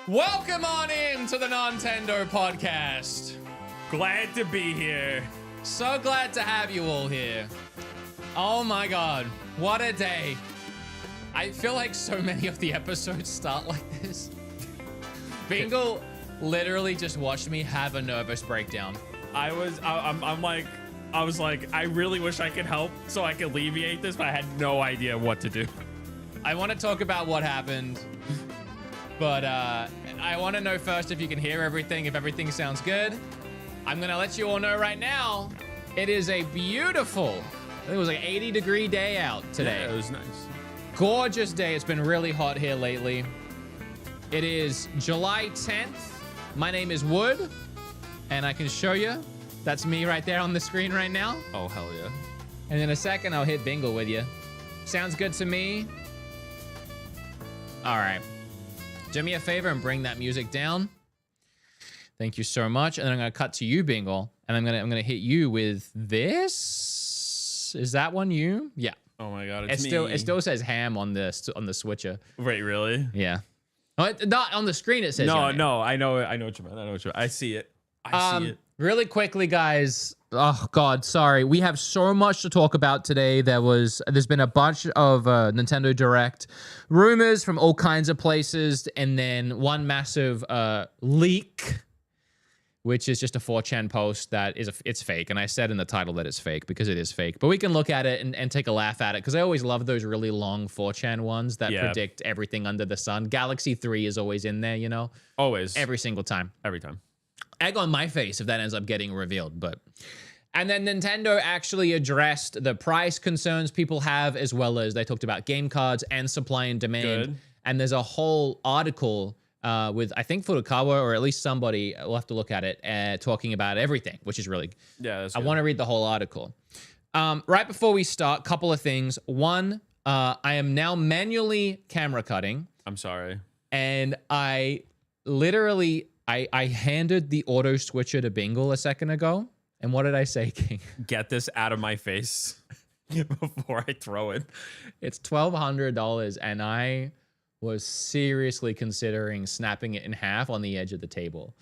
Welcome on in to the Nontendo podcast. Glad to be here. So glad to have you all here. Oh my god, what a day. I feel like so many of the episodes start like this. Bingle literally just watched me have a nervous breakdown. I was like, I really wish I could help so I could alleviate this, but I had no idea what to do. I want to talk about what happened, but I want to know first if you can hear everything, if everything sounds good. I'm going to let you all know right now, it is a beautiful, it was like 80-degree day out today. Yeah, it was nice. Gorgeous day. It's been really hot here lately. It is July 10th. My name is Wood, and I can show you. That's me right there on the screen right now. Oh, hell yeah. And in a second, I'll hit Bingle with you. Sounds good to me. All right. Do me a favor and bring that music down. Thank you so much. And then I'm going to cut to you, Bingle, and I'm going to hit you with this. Is that one you? Yeah. Oh my god, it's me. It still says ham on the switcher. Wait, really? Yeah. Oh, not on the screen. It says No, I know what you meant. I see it. I see it. Really quickly, guys. Oh God, sorry. We have so much to talk about today. There's been a bunch of Nintendo Direct rumors from all kinds of places, and then one massive leak, which is just a 4chan post that it's fake. And I said in the title that it's fake because it is fake. But we can look at it and take a laugh at it because I always love those really long 4chan ones that predict everything under the sun. Galaxy 3 is always in there, you know? Always. Every single time. Every time. Egg on my face if that ends up getting revealed. And then Nintendo actually addressed the price concerns people have, as well as they talked about game cards and supply and demand. Good. And there's a whole article with, I think, Furukawa, or at least somebody, we'll have to look at it, talking about everything, which is really, that's I good. want to read the whole article. Right before we start, couple of things. One, I am now manually camera cutting. I'm sorry. And I literally, I handed the auto switcher to Bingle a second ago. And what did I say, King? Get this out of my face before I throw it. It's $1,200, and I was seriously considering snapping it in half on the edge of the table.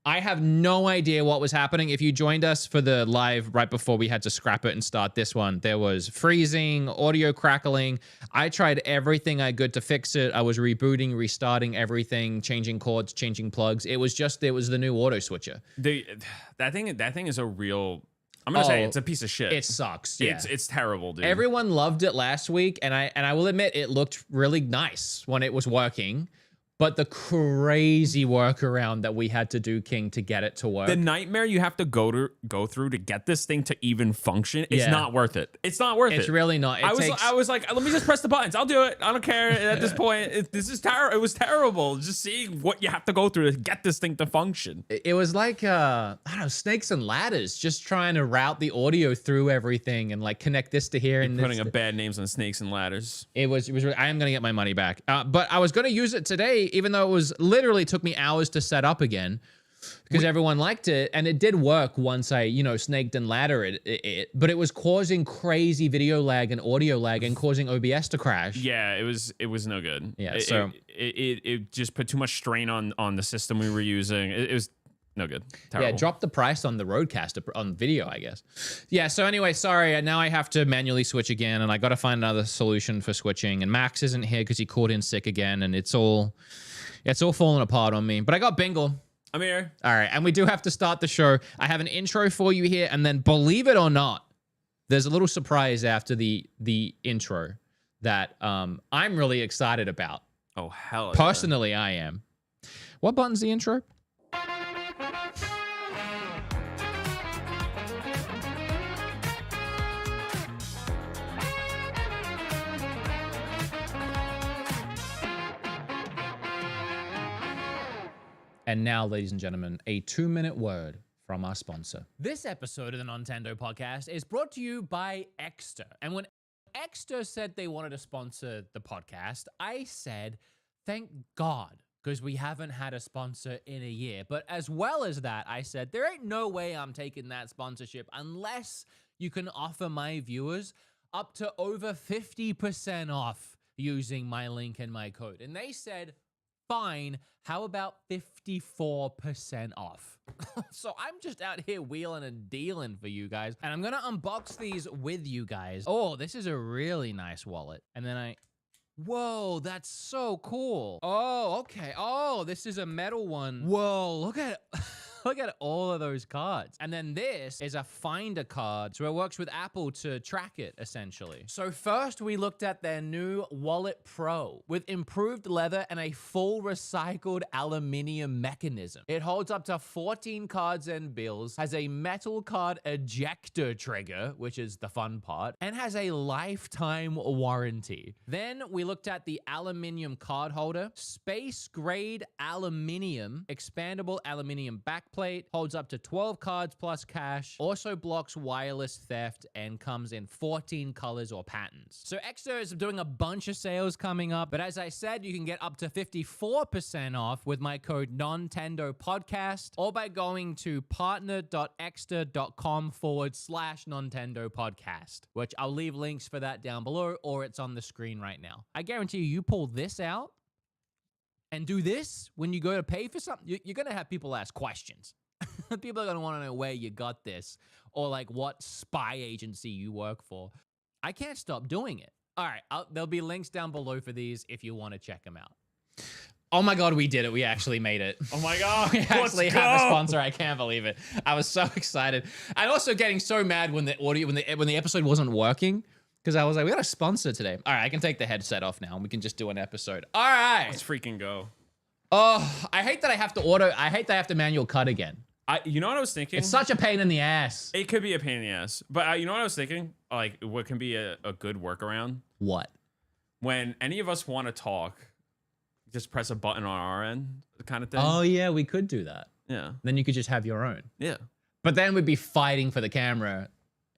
I have no idea what was happening. If you joined us for the live right before we had to scrap it and start this one, there was freezing, audio crackling. I tried everything I could to fix it. I was rebooting, restarting everything, changing cords, changing plugs. It was the new auto switcher. That thing is a real, I'm gonna say it's a piece of shit. It sucks. Yeah. It's terrible, dude. Everyone loved it last week, and I will admit it looked really nice when it was working. But the crazy workaround that we had to do, King, to get it to work. The nightmare you have to go through to get this thing to even function, it's not worth it. It's not worth it. It's really not. I was like, let me just press the buttons. I'll do it. I don't care at this point. This is terrible. It was terrible. Just seeing what you have to go through to get this thing to function. It was like, I don't know, snakes and ladders, just trying to route the audio through everything and like connect this to here. And putting bad names on snakes and ladders. It was really, I am going to get my money back. But I was going to use it today, even though it was literally took me hours to set up again because everyone liked it, and it did work once I, snaked and laddered it, but it was causing crazy video lag and audio lag and causing OBS to crash. Yeah, it was no good. Yeah, it just put too much strain on the system we were using. It was no good. Terrible. Yeah, drop the price on the Roadcaster on video, I guess. Yeah, so anyway, sorry. Now I have to manually switch again, and I got to find another solution for switching. And Max isn't here because he called in sick again, and it's all falling apart on me. But I got Bingle. I'm here. All right, and we do have to start the show. I have an intro for you here, and then believe it or not, there's a little surprise after the intro that I'm really excited about. Oh, hell yeah. Personally, I am. What button's the intro? And now, ladies and gentlemen, a 2-minute word from our sponsor. This episode of the Nontendo podcast is brought to you by Exter. And when Exter said they wanted to sponsor the podcast, I said, thank God, because we haven't had a sponsor in a year. But as well as that, I said, there ain't no way I'm taking that sponsorship unless you can offer my viewers up to over 50% off using my link and my code. And they said, fine. How about 54% off? So I'm just out here wheeling and dealing for you guys. And I'm going to unbox these with you guys. Oh, this is a really nice wallet. And then whoa, that's so cool. Oh, okay. Oh, this is a metal one. Whoa, look at it. Look at all of those cards. And then this is a finder card. So it works with Apple to track it, essentially. So first we looked at their new Wallet Pro with improved leather and a full recycled aluminium mechanism. It holds up to 14 cards and bills, has a metal card ejector trigger, which is the fun part, and has a lifetime warranty. Then we looked at the aluminium card holder, space grade aluminium, expandable aluminium backplate, holds up to 12 cards plus cash, also blocks wireless theft, and comes in 14 colors or patterns. So Extter is doing a bunch of sales coming up, but as I said, you can get up to 54% off with my code Nontendo podcast or by going to partner.exter.com/Nontendo podcast, which I'll leave links for that down below or it's on the screen right now. I guarantee you pull this out and do this when you go to pay for something, you're going to have people ask questions. People are going to want to know where you got this or like what spy agency you work for. I can't stop doing it. All right, there'll be links down below for these if you want to check them out. Oh my God, we did it. We actually made it. Oh my God. We actually have a sponsor. I can't believe it. I was so excited. And also getting so mad when the audio, when the episode wasn't working. Because I was like, we got a sponsor today. All right, I can take the headset off now and we can just do an episode. All right. Let's freaking go. Oh, I hate that I have to manual cut again. You know what I was thinking? It's such a pain in the ass. It could be a pain in the ass. But you know what I was thinking? Like, what can be a good workaround? What? When any of us want to talk, just press a button on our end kind of thing. Oh, yeah, we could do that. Yeah. Then you could just have your own. Yeah. But then we'd be fighting for the camera.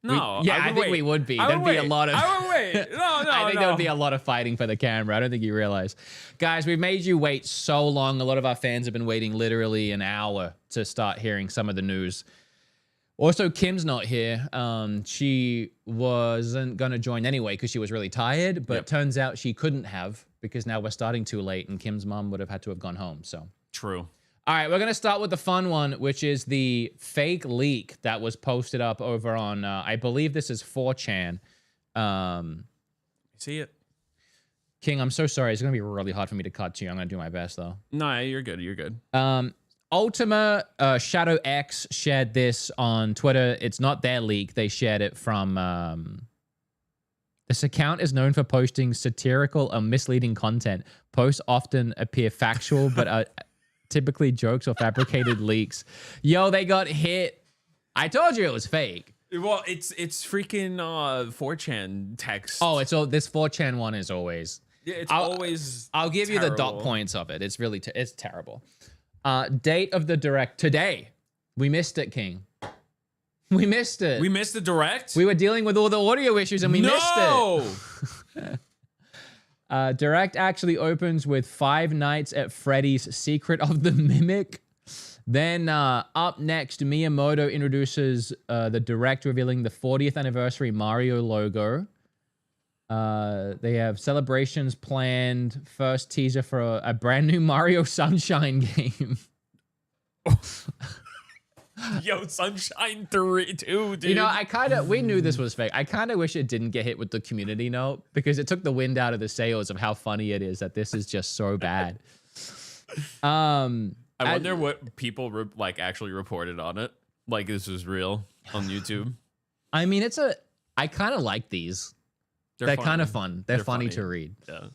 No, I think we would be. There'd be a lot of. I would wait. No, I think there would be a lot of fighting for the camera. I don't think you realize, guys. We've made you wait so long. A lot of our fans have been waiting literally an hour to start hearing some of the news. Also, Kim's not here. She wasn't gonna join anyway because she was really tired. But turns out she couldn't have because now we're starting too late, and Kim's mom would have had to have gone home. So true. All right, we're going to start with the fun one, which is the fake leak that was posted up over on, I believe this is 4chan. See it. King, I'm so sorry. It's going to be really hard for me to cut to you. I'm going to do my best, though. No, you're good. You're good. Ultima Shadow X shared this on Twitter. It's not their leak. They shared it from... This account is known for posting satirical or misleading content. Posts often appear factual, but are... typically jokes or fabricated leaks. Yo, they got hit. I told you it was fake. Well, it's freaking 4chan text. Oh, it's all this 4chan one is always. Yeah, it's always. I'll give terrible. you the dot points of it. It's really it's terrible. Date of the direct today. We missed it, King. We missed it. We missed the direct. We were dealing with all the audio issues and we missed it. Direct actually opens with Five Nights at Freddy's Secret of the Mimic. Then up next, Miyamoto introduces the Direct, revealing the 40th anniversary Mario logo. They have celebrations planned. First teaser for a brand new Mario Sunshine game. Yo, Sunshine 3, too, dude. You know, we knew this was fake. I kind of wish it didn't get hit with the community note because it took the wind out of the sails of how funny it is that this is just so bad. I wonder what people actually reported on it. Like this was real on YouTube. I mean, I kind of like these. They're kind of fun. They're funny to read. Yeah.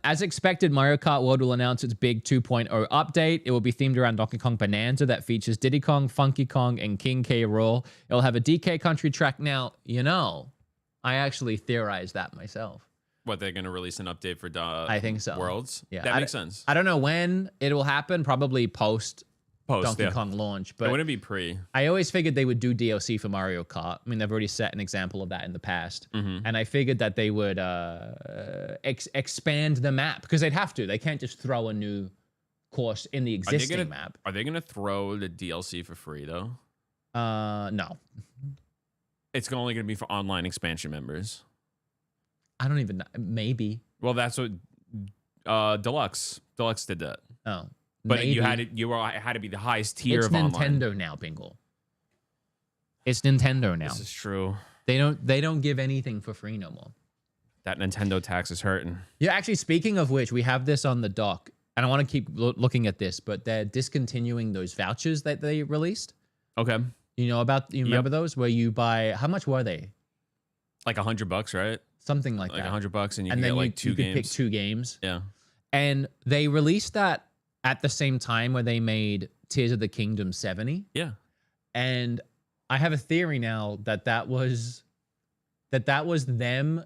As expected, Mario Kart World will announce its big 2.0 update. It will be themed around Donkey Kong Bonanza that features Diddy Kong, Funky Kong, and King K. Rool. It'll have a DK country track. Now, I actually theorized that myself. What, they're going to release an update for I think so. Worlds? Yeah, that makes sense. I don't know when it will happen, probably post Donkey Kong launch. But it wouldn't be pre. I always figured they would do DLC for Mario Kart. I mean, they've already set an example of that in the past. And I figured that they would expand the map because they'd have to. They can't just throw a new course in the existing map. Are they going to throw the DLC for free, though? No. It's only going to be for online expansion members. I don't even know. Maybe. Well, that's what Deluxe. Deluxe did that. Oh, But maybe. it had to be the highest tier It's of online. Nintendo now, Bingle. It's Nintendo now. This is true. They don't give anything for free no more. That Nintendo tax is hurting. Yeah, actually, speaking of which, we have this on the dock, and I want to keep looking at this, but they're discontinuing those vouchers that they released. Okay. You remember those where you buy, how much were they? Like $100, right? Something like Like that. $100, and you And can then get like two you could games. pick 2 games. Yeah. And they released that at the same time where they made Tears of the Kingdom 70. Yeah. And I have a theory now that was them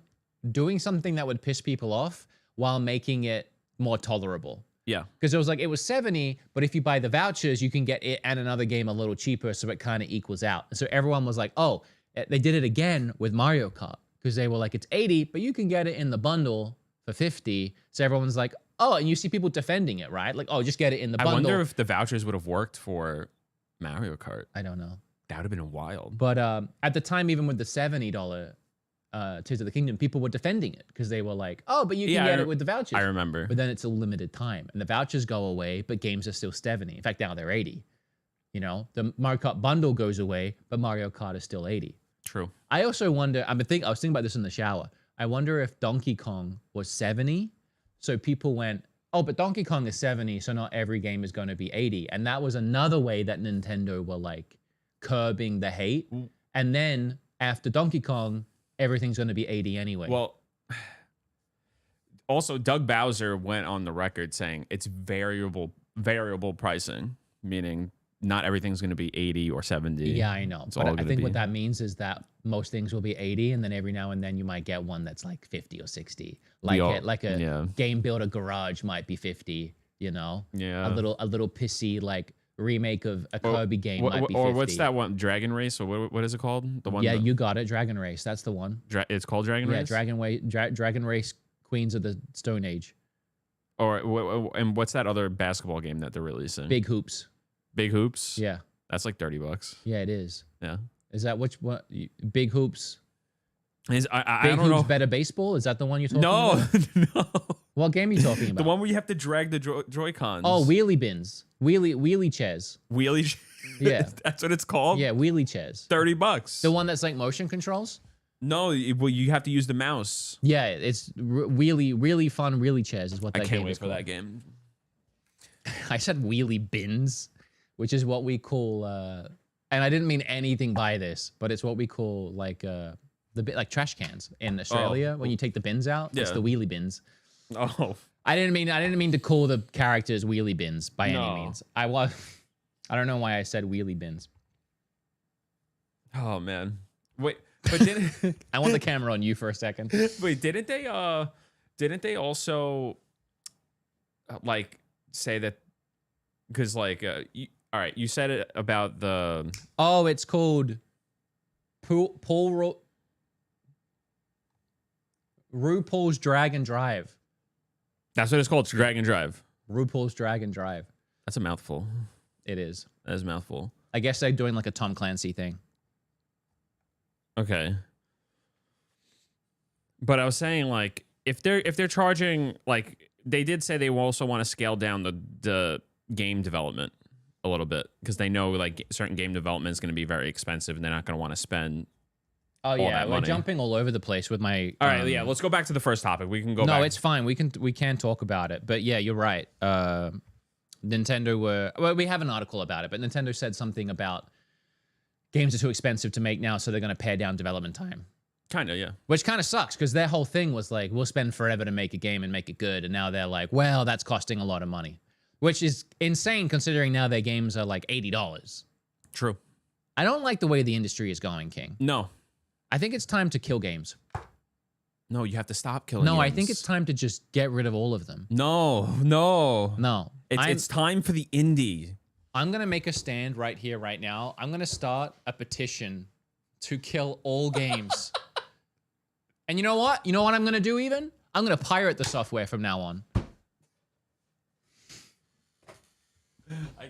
doing something that would piss people off while making it more tolerable. Yeah. Because it was 70, but if you buy the vouchers, you can get it and another game a little cheaper, so it kind of equals out. And so everyone was like, oh, they did it again with Mario Kart, because they were like, it's 80, but you can get it in the bundle for 50. So everyone's like, oh, and you see people defending it, right? Like, oh, just get it in the bundle. I wonder if the vouchers would have worked for Mario Kart. I don't know. That would have been wild. But at the time, even with the $70 Tears of the Kingdom, people were defending it because they were like, oh, but you can get it with the vouchers. I remember. But then it's a limited time, and the vouchers go away, but games are still 70. In fact, now they're 80. The Mario Kart bundle goes away, but Mario Kart is still 80. True. I also wonder, I was thinking about this in the shower. I wonder if Donkey Kong was 70. So people went, oh, but Donkey Kong is 70, so not every game is going to be 80. And that was another way that Nintendo were like curbing the hate. And then after Donkey Kong, everything's going to be 80 anyway. Well, also Doug Bowser went on the record saying it's variable pricing, meaning not everything's going to be 80 or 70. Yeah, I know. It's But all I think be- what that means is that most things will be 80, and then every now and then you might get one that's like 50 or 60. Like a Game Builder Garage might be 50, Yeah. A little pissy like remake of a Kirby game might be 50. Or what's that one? Dragon Race? Or what is it called? The one. Yeah, you got it. Dragon Race. That's the one. It's called Dragon Race? Yeah, Dragon Race Queens of the Stone Age. And what's that other basketball game that they're releasing? Big Hoops. Big Hoops? Yeah. That's like $30. Yeah, it is. Yeah. Is that what Big Hoops? I Big don't Hoops know. Better Baseball? Is that the one you're talking about? No. What game are you talking about? The one where you have to drag the Joy-Cons. Oh, wheelie bins. Wheelie chairs. Wheelie. Yeah. That's what it's called? Yeah, wheelie chairs. $30. The one that's like motion controls? No, you have to use the mouse. Yeah, it's really fun wheelie chairs is what that I game can't wait is for called. that game. I said wheelie bins, which is what we call and I didn't mean anything by this, but it's what we call like like trash cans in Australia when you take the bins out. It's the wheelie bins. Oh. I didn't mean to call the characters wheelie bins by any means. I don't know why I said wheelie bins. Oh man. Wait, but didn't I want the camera on you for a second. wait, didn't they also like say that because like all right, you said it about the Oh, it's called RuPaul's Drag and Drive. That's what it's called, Drag and Drive. RuPaul's Drag and Drive. That's a mouthful. It is. That is a mouthful. I guess they're doing like a Tom Clancy thing. Okay. But I was saying like if they're charging like they did say they also want to scale down the game development a little bit because they know like certain game development is going to be very expensive and they're not going to want to spend. Oh yeah, that we're money. jumping all over the place with my. All right, yeah, let's go back to the first topic. We can go. No, back. it's fine. We can talk about it. But yeah, you're right. Nintendo we have an article about it, but Nintendo said something about games are too expensive to make now, so they're going to pare down development time. Kind of, yeah. Which kind of sucks because their whole thing was like, we'll spend forever to make a game and make it good, and now they're like, well, that's costing a lot of money, which is insane considering now their games are like $80. True. I don't like the way the industry is going, King. No. I think it's time to kill games. No, you have to stop killing. No, games. I think it's time to just get rid of all of them. No. No. It's time for the indie. I'm going to make a stand right here, right now. I'm going to start a petition to kill all games. And you know what? You know what I'm going to do even? I'm going to pirate the software from now on. I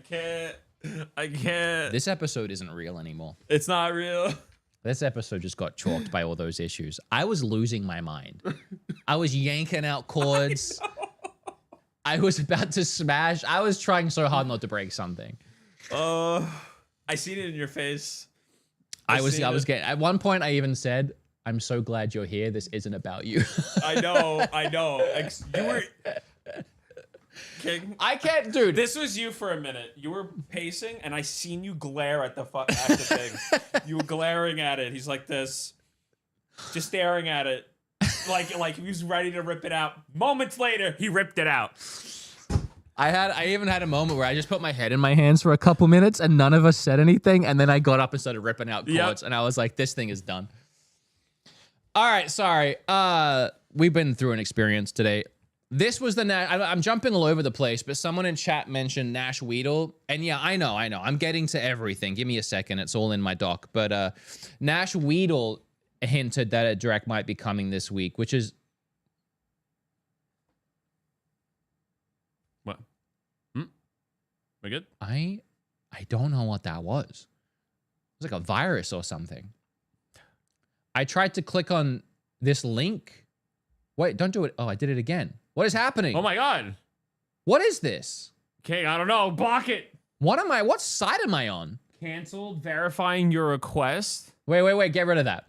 can't. This episode isn't real anymore. It's not real. This episode just got chalked by all those issues. I was losing my mind. I was yanking out cords. I was about to smash. I was trying so hard not to break something. I seen it in your face. I was getting, at one point I even said, I'm so glad you're here. This isn't about you. I know. You were King. I can't, dude. This was you for a minute. You were pacing, and I seen you glare at the thing. You were glaring at it. He's like this, just staring at it, like he was ready to rip it out. Moments later, he ripped it out. I even had a moment where I just put my head in my hands for a couple minutes, and none of us said anything, and then I got up and started ripping out chords, and I was like, this thing is done. All right, sorry. We've been through an experience today. This was I'm jumping all over the place, but someone in chat mentioned Nash Weedle. And yeah, I know. I'm getting to everything. Give me a second. It's all in my doc. But Nash Weedle hinted that a direct might be coming this week, which is... What? We good? I don't know what that was. It was like a virus or something. I tried to click on this link. Wait, don't do it. Oh, I did it again. What is happening? Oh my God. What is this? Okay, I don't know. Block it. What side am I on? Canceled verifying your request. Wait. Get rid of that.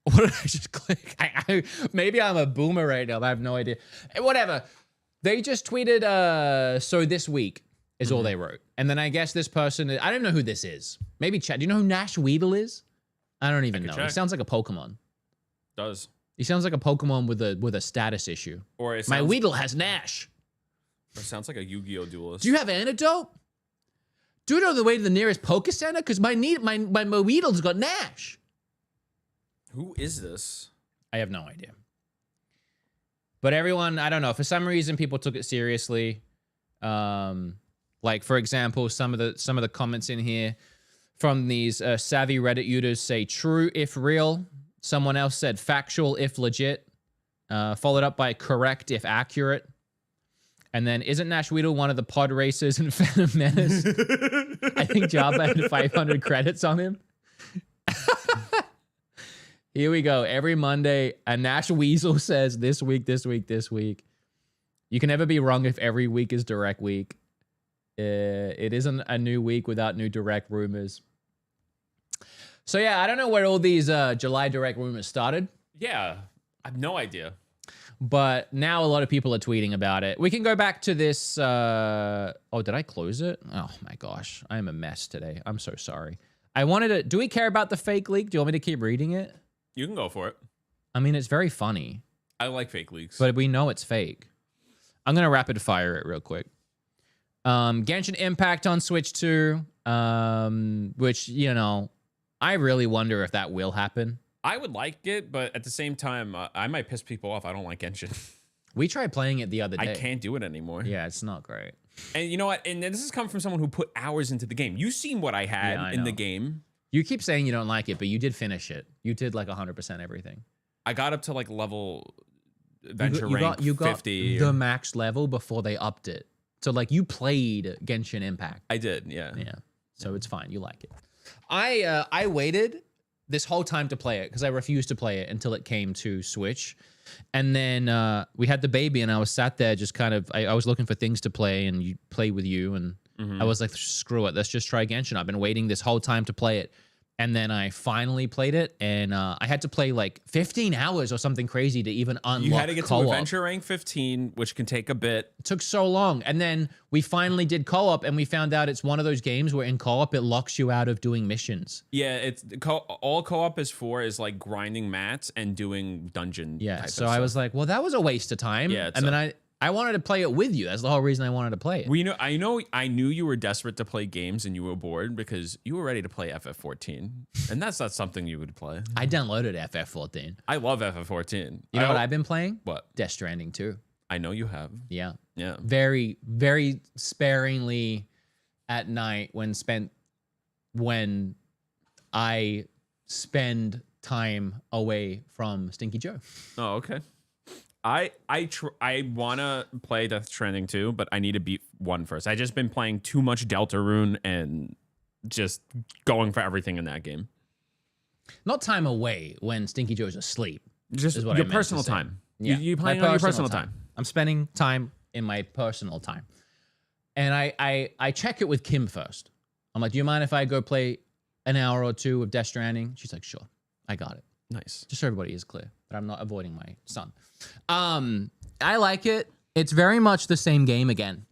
What did I just click? Maybe I'm a boomer right now, but I have no idea. Whatever. They just tweeted, so this week is all they wrote. And then I guess this person, I don't know who this is. Maybe Chad. Do you know who Nash Weedle is? I don't even know. Check. He sounds like a Pokemon. Does. He sounds like a Pokemon with a status issue. Or it My Weedle has Nash. Or it sounds like a Yu-Gi-Oh duelist. Do you have antidote? Do you know the way to the nearest Poke Center? Because my Weedle's got Nash. Who is this? I have no idea. But everyone, I don't know. For some reason, people took it seriously. Like for example, some of the comments in here from these savvy Reddit users say true if real. Someone else said factual if legit. Followed up by correct if accurate. And then, isn't Nash Weedle one of the pod racers in Phantom Menace? I think Jabba had 500 credits on him. Here we go. Every Monday, a Nash Weasel says this week. You can never be wrong if every week is direct week. It isn't a new week without new direct rumors. So yeah, I don't know where all these July direct rumors started. Yeah, I have no idea. But now a lot of people are tweeting about it. We can go back to this. Oh, did I close it? Oh my gosh, I am a mess today. I'm so sorry. I wanted to. Do we care about the fake leak? Do you want me to keep reading it? You can go for it. I mean, it's very funny. I like fake leaks. But we know it's fake. I'm going to rapid fire it real quick. Genshin Impact on Switch 2, which, you know, I really wonder if that will happen. I would like it, but at the same time, I might piss people off. I don't like Genshin. We tried playing it the other day. I can't do it anymore. Yeah, it's not great. And you know what? And this has come from someone who put hours into the game. You've seen what I had in the game. You keep saying you don't like it, but you did finish it. You did like 100% everything. I got up to like level adventure rank you got 50. The max level before they upped it. So like you played Genshin Impact. I did, yeah. Yeah. So it's fine. You like it. I waited this whole time to play it because I refused to play it until it came to Switch. And then we had the baby and I was sat there just kind of, I was looking for things to play and you play with you. And I was like, screw it. Let's just try Genshin. I've been waiting this whole time to play it. And then I finally played it, and I had to play like 15 hours or something crazy to even unlock You had to get co-op. to adventure rank 15, which can take a bit. It took so long. And then we finally did co-op, and we found out it's one of those games where in co-op, it locks you out of doing missions. Yeah, it's all co-op is for is like grinding mats and doing dungeon. Yeah, so I was like, well, that was a waste of time. Yeah, and then I wanted to play it with you. That's the whole reason I wanted to play it. Well, I knew you were desperate to play games and you were bored because you were ready to play FF14, and that's not something you would play. I downloaded FF14. I love FF14. You know what I've been playing? What? Death Stranding 2. I know you have. Yeah. Yeah. Very, very sparingly at night when I spend time away from Stinky Joe. Oh, okay. I want to play Death Stranding 2, but I need to beat 1 first. I just been playing too much Deltarune and just going for everything in that game. Not time away when Stinky Joe's asleep. Just is what I your meant to personal say. time. Yeah, You my playing on your personal time. I'm spending time in my personal time. And I check it with Kim first. I'm like, do you mind if I go play an hour or two of Death Stranding? She's like, sure, I got it. Nice. Just so everybody is clear that I'm not avoiding my son. I like it. It's very much the same game again,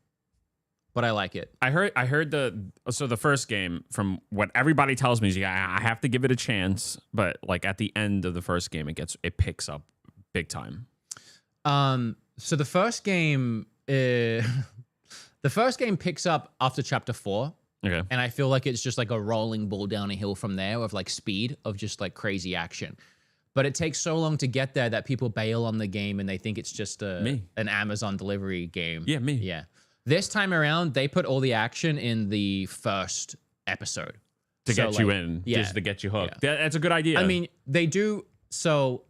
but I like it. I heard the first game, from what everybody tells me, is I have to give it a chance, but like at the end of the first game, it picks up big time. So the first game picks up after chapter 4. Okay. And I feel like it's just like a rolling ball down a hill from there of like speed of just like crazy action. But it takes so long to get there that people bail on the game and they think it's just an Amazon delivery game. Yeah, me. Yeah. This time around, they put all the action in the first episode. To get you in, just to get you hooked. Yeah. That's a good idea. I mean, they do. So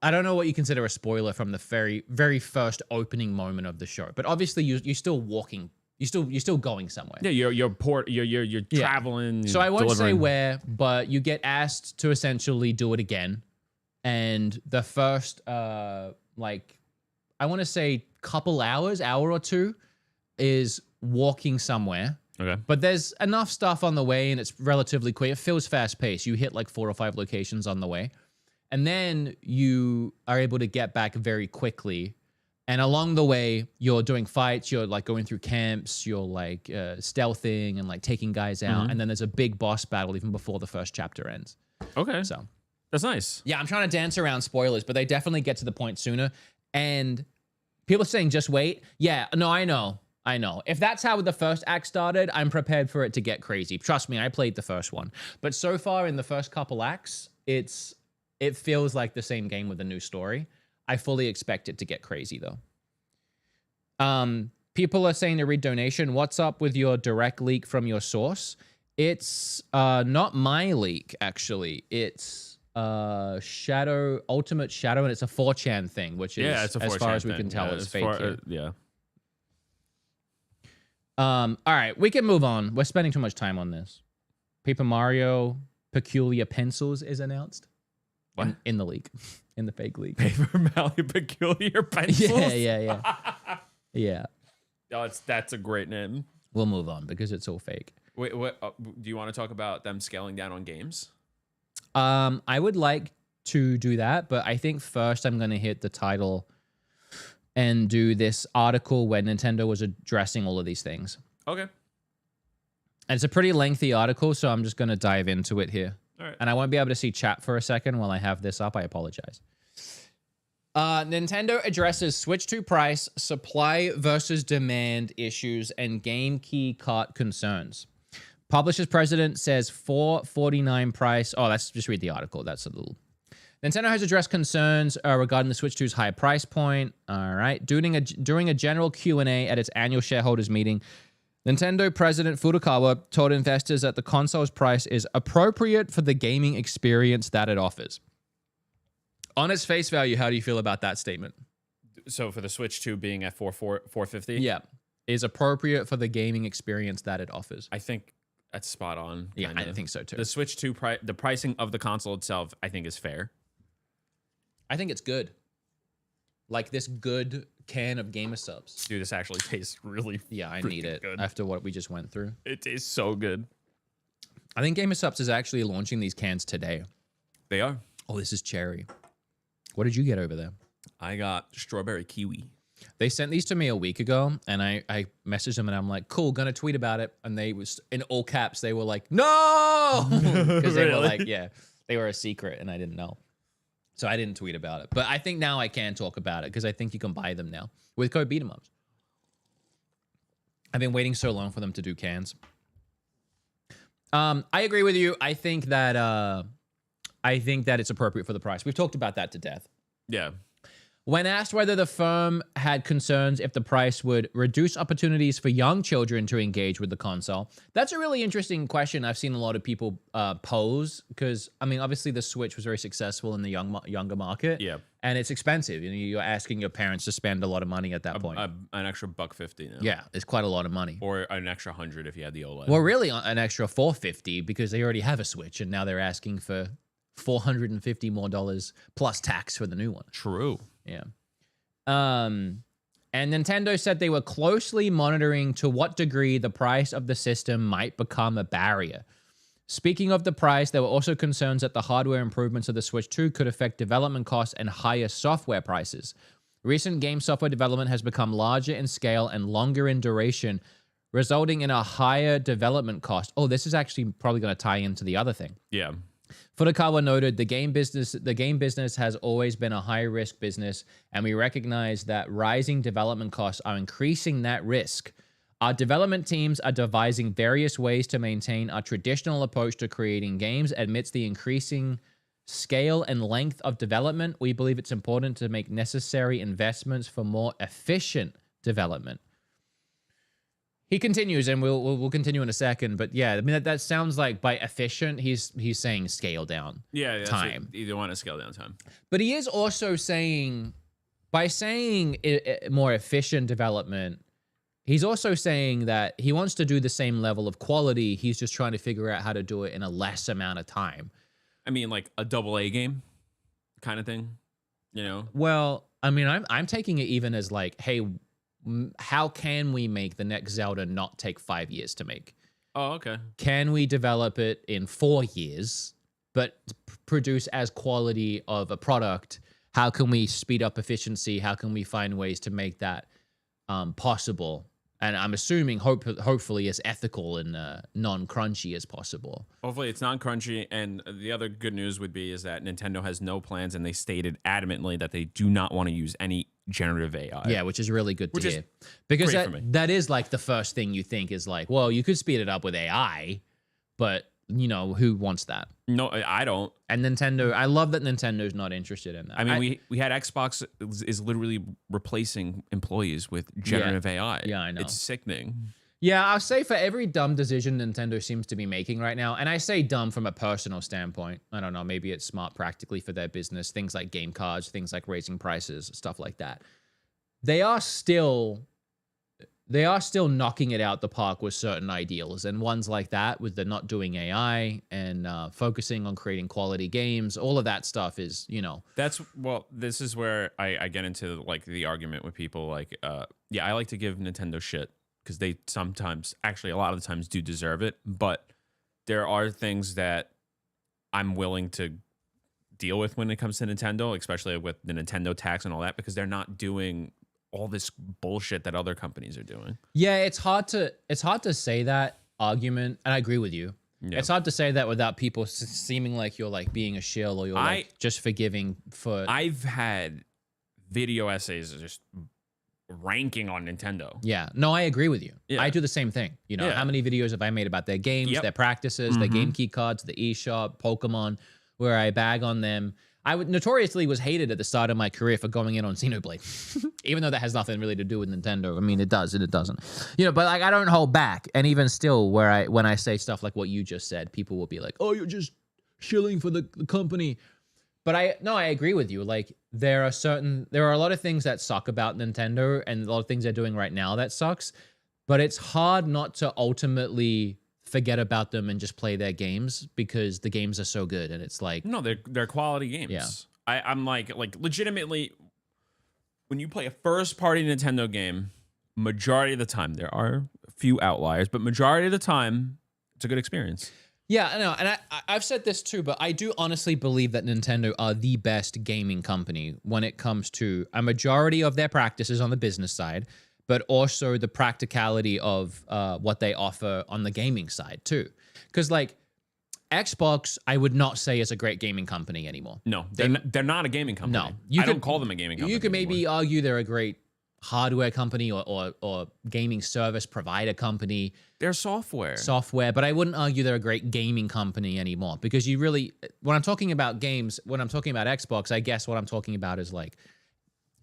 I don't know what you consider a spoiler from the very, very first opening moment of the show. But obviously, you're still walking. You're still going somewhere. Yeah, you're traveling. So I won't say where, but you get asked to essentially do it again. And the first, I want to say hour or two, is walking somewhere. Okay. But there's enough stuff on the way, and it's relatively quick. It feels fast paced. You hit like 4 or 5 locations on the way, and then you are able to get back very quickly. And along the way, you're doing fights, you're like going through camps, you're like stealthing and like taking guys out. And then there's a big boss battle even before the first chapter ends. Okay. So that's nice. Yeah, I'm trying to dance around spoilers, but they definitely get to the point sooner. And people saying just wait. Yeah, no, I know. If that's how the first act started, I'm prepared for it to get crazy. Trust me, I played the first one. But so far in the first couple acts, it feels like the same game with a new story. I fully expect it to get crazy, though. People are saying to read donation. What's up with your direct leak from your source? It's not my leak, actually. It's Ultimate Shadow, and it's a 4chan thing, which is, it's a 4chan as far as we thing. can tell, it's fake here. Yeah. All right, we can move on. We're spending too much time on this. Paper Mario Peculiar Pencils is announced. What? In the leak. In the fake leak. Paper Mario Peculiar Pencils? Yeah. Yeah. Oh, that's a great name. We'll move on because it's all fake. Wait, what? Do you want to talk about them scaling down on games? I would like to do that, but I think first I'm going to hit the title and do this article where Nintendo was addressing all of these things. Okay. And it's a pretty lengthy article, so I'm just going to dive into it here. All right. And I won't be able to see chat for a second while I have this up. I apologize. Nintendo addresses Switch 2 price, supply versus demand issues, and game key cart concerns. Publisher's president says $449 price. Oh, let's just read the article. That's a little... Nintendo has addressed concerns regarding the Switch 2's high price point. All right. During a general Q&A at its annual shareholders meeting, Nintendo President Furukawa told investors that the console's price is appropriate for the gaming experience that it offers. On its face value, how do you feel about that statement? So for the Switch 2 being at $450? Yeah. Is appropriate for the gaming experience that it offers. I think that's spot on. Yeah, I think so too. The Switch 2, the pricing of the console itself, I think is fair. I think it's good. Like this good can of Gamer Subs. Dude, this actually tastes really I need it good. After what we just went through. It tastes so good. I think Gamer Subs is actually launching these cans today. They are. Oh, this is cherry. What did you get over there? I got strawberry kiwi. They sent these to me a week ago, and I messaged them, and I'm like, cool, gonna tweet about it. And they was, in all caps, they were like, no! Because they were like, they were a secret, and I didn't know. So I didn't tweet about it. But I think now I can talk about it, because I think you can buy them now with code BeatEmUps. I've been waiting so long for them to do cans. I agree with you. I think that it's appropriate for the price. We've talked about that to death. Yeah. When asked whether the firm had concerns if the price would reduce opportunities for young children to engage with the console, that's a really interesting question I've seen a lot of people pose, because, I mean, obviously the Switch was very successful in the younger market. Yeah. And it's expensive. You know, you're asking your parents to spend a lot of money at that point. An extra $150 now. Yeah, it's quite a lot of money. Or an extra $100 if you had the OLED. Well, really, an extra $450 because they already have a Switch, and now they're asking for $450 more plus tax for the new one. True. Yeah. And Nintendo said they were closely monitoring to what degree the price of the system might become a barrier. Speaking of the price, there were also concerns that the hardware improvements of the Switch 2 could affect development costs and higher software prices. Recent game software development has become larger in scale and longer in duration, resulting in a higher development cost. Oh, this is actually probably going to tie into the other thing. Yeah. Furukawa noted the game business has always been a high risk business, and we recognize that rising development costs are increasing that risk. Our development teams are devising various ways to maintain our traditional approach to creating games amidst the increasing scale and length of development. We believe it's important to make necessary investments for more efficient development. He continues, and we'll continue in a second. But yeah, I mean that sounds like by efficient, he's saying scale down. Yeah, time. Either want to scale down time. But he is also saying, by saying more efficient development, he's also saying that he wants to do the same level of quality. He's just trying to figure out how to do it in a less amount of time. I mean, like a AA game kind of thing, you know? Well, I mean, I'm taking it even as like, hey, how can we make the next Zelda not take 5 years to make? Oh, okay. Can we develop it in 4 years, but produce as quality of a product? How can we speed up efficiency? How can we find ways to make that possible? And I'm assuming, hopefully, as ethical and non-crunchy as possible. Hopefully, it's non-crunchy. And the other good news would be is that Nintendo has no plans, and they stated adamantly that they do not want to use any generative AI. Yeah, which is really good to hear. Because that is like the first thing you think is like, well, you could speed it up with AI, but you know, who wants that? No, I don't. And Nintendo, I love that Nintendo's not interested in that. I mean, we had Xbox is literally replacing employees with generative AI. Yeah, I know. It's sickening. Yeah, I'll say for every dumb decision Nintendo seems to be making right now, and I say dumb from a personal standpoint. I don't know, maybe it's smart practically for their business. Things like game cards, things like raising prices, stuff like that. They are still knocking it out the park with certain ideals, and ones like that with the not doing AI and focusing on creating quality games, all of that stuff is, you know. This is where I get into like the argument with people like, yeah, I like to give Nintendo shit because they sometimes, actually a lot of the times do deserve it, but there are things that I'm willing to deal with when it comes to Nintendo, especially with the Nintendo tax and all that, because they're not doing all this bullshit that other companies are doing. Yeah, it's hard to say that argument, and I agree with you. Yeah. It's hard to say that without people seeming like you're like being a shill or you're like just forgiving for. I've had video essays just ranking on Nintendo. Yeah, no, I agree with you. Yeah. I do the same thing. You know, how many videos have I made about their games, their practices, their game key cards, the eShop, Pokemon, where I bag on them. I notoriously was hated at the start of my career for going in on Xenoblade, even though that has nothing really to do with Nintendo. I mean, it does and it doesn't, you know. But like, I don't hold back, and even still, when I say stuff like what you just said, people will be like, "Oh, you're just shilling for the company." But I agree with you. Like, there are a lot of things that suck about Nintendo, and a lot of things they're doing right now that sucks. But it's hard not to ultimately forget about them and just play their games because the games are so good, and it's like, no, they're quality games. Yeah. I'm like legitimately, when you play a first party Nintendo game, majority of the time, there are a few outliers, but majority of the time it's a good experience. Yeah, I know, and I've said this too, but I do honestly believe that Nintendo are the best gaming company when it comes to a majority of their practices on the business side, but also the practicality of what they offer on the gaming side too. Because like Xbox, I would not say is a great gaming company anymore. No, they're not a gaming company. No, I don't call them a gaming company. You could maybe argue they're a great hardware company or gaming service provider company. They're software, but I wouldn't argue they're a great gaming company anymore, because you really, when I'm talking about games, when I'm talking about Xbox, I guess what I'm talking about is like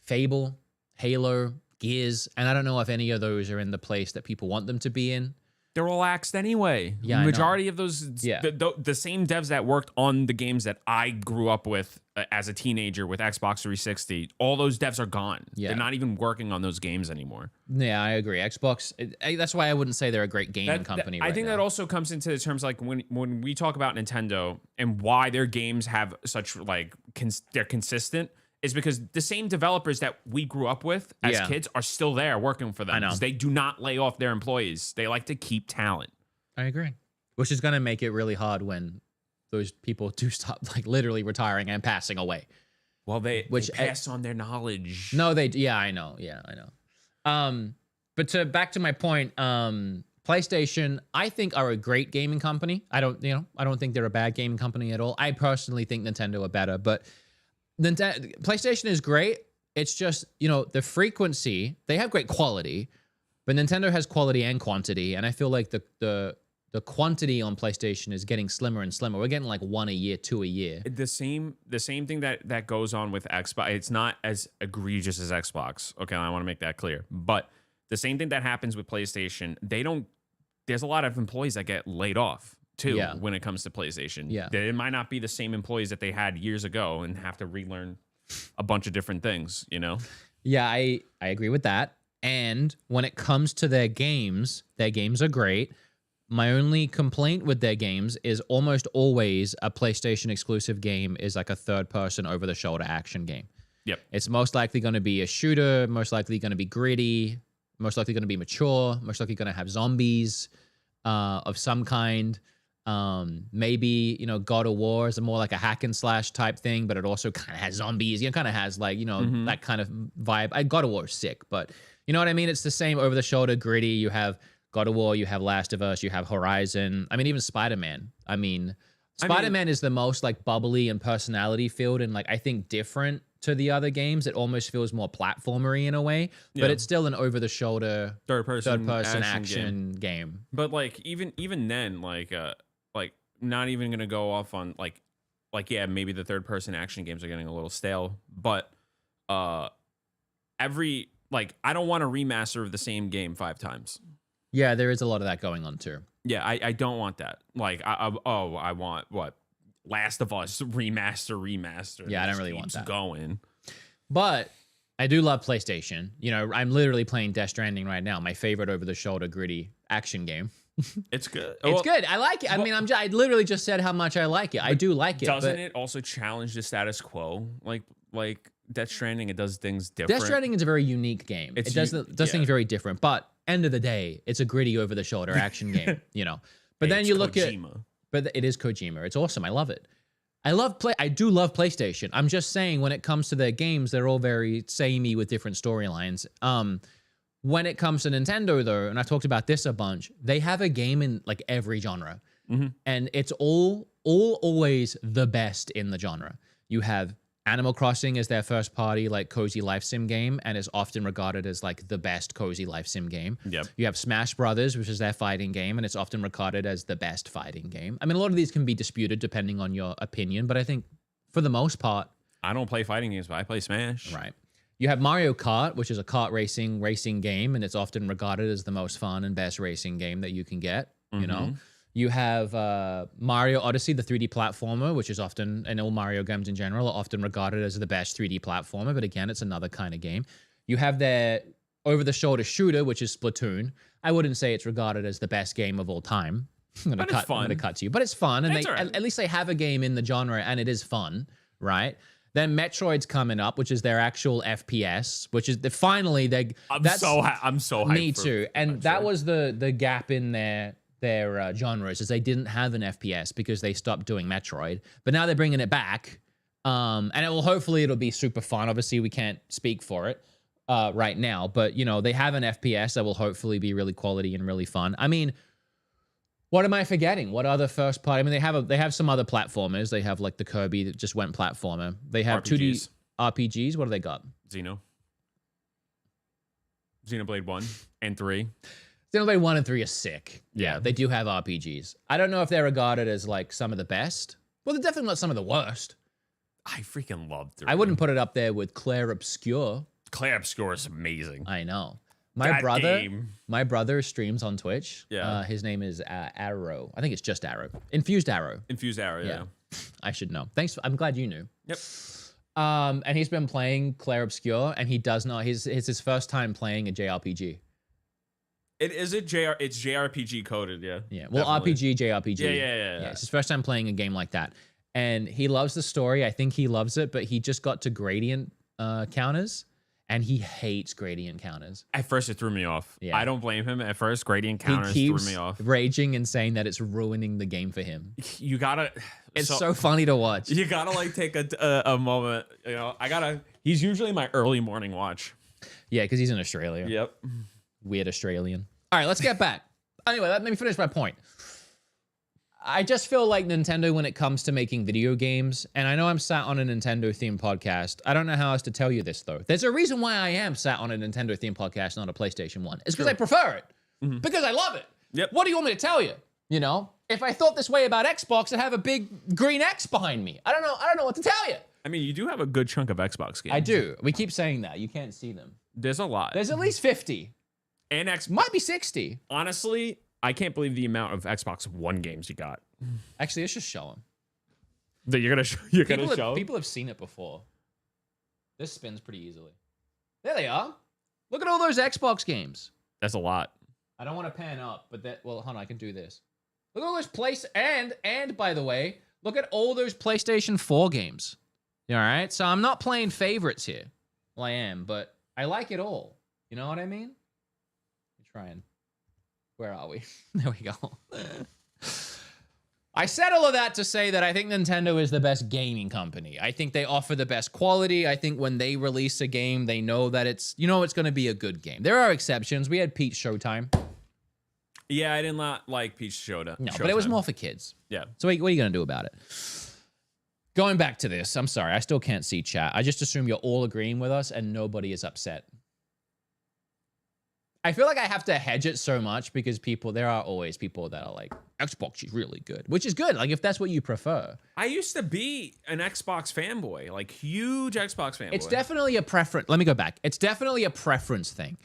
Fable, Halo, Gears, and I don't know if any of those are in the place that people want them to be in. they're all axed anyway. Yeah, I know. Majority of those, Yeah. the same devs that worked on the games that I grew up with as a teenager with Xbox 360, all those devs are gone. Yeah. They're not even working on those games anymore. Yeah, I agree. Xbox. That's why I wouldn't say they're a great gaming company. I think that also comes into the terms like when we talk about Nintendo and why their games have such like they're consistent. Is because the same developers that we grew up with as kids are still there working for them. I know. They do not lay off their employees. They like to keep talent. I agree. Which is going to make it really hard when those people do stop, like literally retiring and passing away. Well, they pass on their knowledge. No, yeah, I know. Yeah, I know. But back to my point, PlayStation, I think are a great gaming company. I don't think they're a bad gaming company at all. I personally think Nintendo are better, but PlayStation is great. It's just, the frequency, they have great quality, but Nintendo has quality and quantity. And I feel like the quantity on PlayStation is getting slimmer and slimmer. We're getting like 1 a year, 2 a year. The same thing that goes on with Xbox. It's not as egregious as Xbox. Okay, I want to make that clear. But the same thing that happens with PlayStation, there's a lot of employees that get laid off too when it comes to PlayStation. Yeah. It might not be the same employees that they had years ago and have to relearn a bunch of different things, Yeah, I agree with that. And when it comes to their games are great. My only complaint with their games is almost always a PlayStation exclusive game is like a third-person over-the-shoulder action game. Yep. It's most likely going to be a shooter, most likely going to be gritty, most likely going to be mature, most likely going to have zombies of some kind. Maybe, God of War is more like a hack and slash type thing, but it also kind of has zombies. It kind of has like, that kind of vibe. God of War is sick, but you know what I mean? It's the same over the shoulder gritty. You have God of War, you have Last of Us, you have Horizon. I mean, even Spider-Man. Spider-Man is the most like bubbly and personality filled and like, I think different to the other games. It almost feels more platformery in a way, but it's still an over the shoulder third person action game. But like, even then, like not even going to go off on yeah, maybe the third person action games are getting a little stale, but I don't want a remaster of the same game 5 times. Yeah, there is a lot of that going on too. Yeah, I don't want that. Like, I want what? Last of Us remaster. Yeah, I don't really want that. Going. But I do love PlayStation. I'm literally playing Death Stranding right now, my favorite over-the-shoulder gritty action game. It's good. It's good. I like it. I literally just said how much I like it. I do like it. Doesn't it also challenge the status quo? Like Death Stranding, it does things different. Death Stranding is a very unique game. It does things very different. But end of the day, it's a gritty over-the-shoulder action game. But then you look Kojima. But it is Kojima. It's awesome. I love it. I do love PlayStation. I'm just saying when it comes to their games, they're all very samey with different storylines. When it comes to Nintendo, though, and I've talked about this a bunch, they have a game in like every genre. And it's always the best in the genre. You have Animal Crossing as their first party, like cozy life sim game, and is often regarded as like the best cozy life sim game. Yep. You have Smash Brothers, which is their fighting game, and it's often regarded as the best fighting game. I mean, a lot of these can be disputed depending on your opinion, but I think for the most part, I don't play fighting games, but I play Smash. Right. You have Mario Kart, which is a kart racing game, and it's often regarded as the most fun and best racing game that you can get. You have Mario Odyssey, the 3D platformer, which is often, and all Mario games in general, are often regarded as the best 3D platformer. But again, it's another kind of game. You have their over-the-shoulder shooter, which is Splatoon. I wouldn't say it's regarded as the best game of all time. I'm going to cut to you. But it's fun. And at least they have a game in the genre, and it is fun, right? Then Metroid's coming up, which is their actual FPS, which is finally they. I'm so hyped. Me too. And that was the gap in their genres, is they didn't have an FPS because they stopped doing Metroid, but now they're bringing it back, and it'll be super fun. Obviously, we can't speak for it right now, but they have an FPS that will hopefully be really quality and really fun. I mean, what am I forgetting? What other first party? I mean, they have some other platformers. They have like the Kirby that just went platformer. They have RPGs. 2D RPGs. What do they got? Xenoblade 1 and 3. Xenoblade 1 and 3 are sick. Yeah. They do have RPGs. I don't know if they're regarded as like some of the best. Well, they're definitely not some of the worst. I freaking love 3. I wouldn't put it up there with Claire Obscure. Claire Obscure is amazing. I know. My brother streams on Twitch. Yeah. His name is Arrow. I think it's just Arrow. Infused Arrow. Infused Arrow, yeah. I should know. Thanks. I'm glad you knew. Yep. And he's been playing Claire Obscure, and he does not. It's his first time playing a JRPG. It's JRPG coded, yeah. Yeah. Well, definitely. RPG, JRPG. Yeah. It's his first time playing a game like that, and he loves the story. I think he loves it, but he just got to gradient counters, and he hates gradient counters. At first, it threw me off. Yeah. I don't blame him. At first, gradient counters threw me off. Raging and saying that it's ruining the game for him. You gotta. It's so funny to watch. You gotta like take a moment. You know, He's usually my early morning watch. Yeah, because he's in Australia. Yep. Weird Australian. All right, let's get back. Anyway, let me finish my point. I just feel like Nintendo, when it comes to making video games, and I know I'm sat on a Nintendo-themed podcast. I don't know how else to tell you this, though. There's a reason why I am sat on a Nintendo-themed podcast, not a PlayStation one. It's because I prefer it. Mm-hmm. Because I love it. Yep. What do you want me to tell you? You know? If I thought this way about Xbox, I'd have a big green X behind me. I don't know what to tell you. I mean, you do have a good chunk of Xbox games. I do. We keep saying that. You can't see them. There's a lot. There's at least 50. And Xbox. Might be 60. Honestly, I can't believe the amount of Xbox One games you got. Actually, let's just show them. That you're gonna show? People have seen it before. This spins pretty easily. There they are. Look at all those Xbox games. That's a lot. I don't want to pan up, but hold on, I can do this. Look at all those and by the way, look at all those PlayStation 4 games. All right? So I'm not playing favorites here. Well, I am, but I like it all. You know what I mean? Trying. Where are we? There we go. I said all of that to say that I think Nintendo is the best gaming company. I think they offer the best quality. I think when they release a game, they know that it's going to be a good game. There are exceptions. We had Peach Showtime. Yeah, I did not like Peach Showtime. No, but it was more for kids. Yeah. So what are you going to do about it? Going back to this, I'm sorry. I still can't see chat. I just assume you're all agreeing with us and nobody is upset. I feel like I have to hedge it so much because there are always people that are like, Xbox is really good, which is good. Like, if that's what you prefer. I used to be an Xbox fanboy, like huge Xbox fanboy. It's definitely a preference. Let me go back. It's definitely a preference thing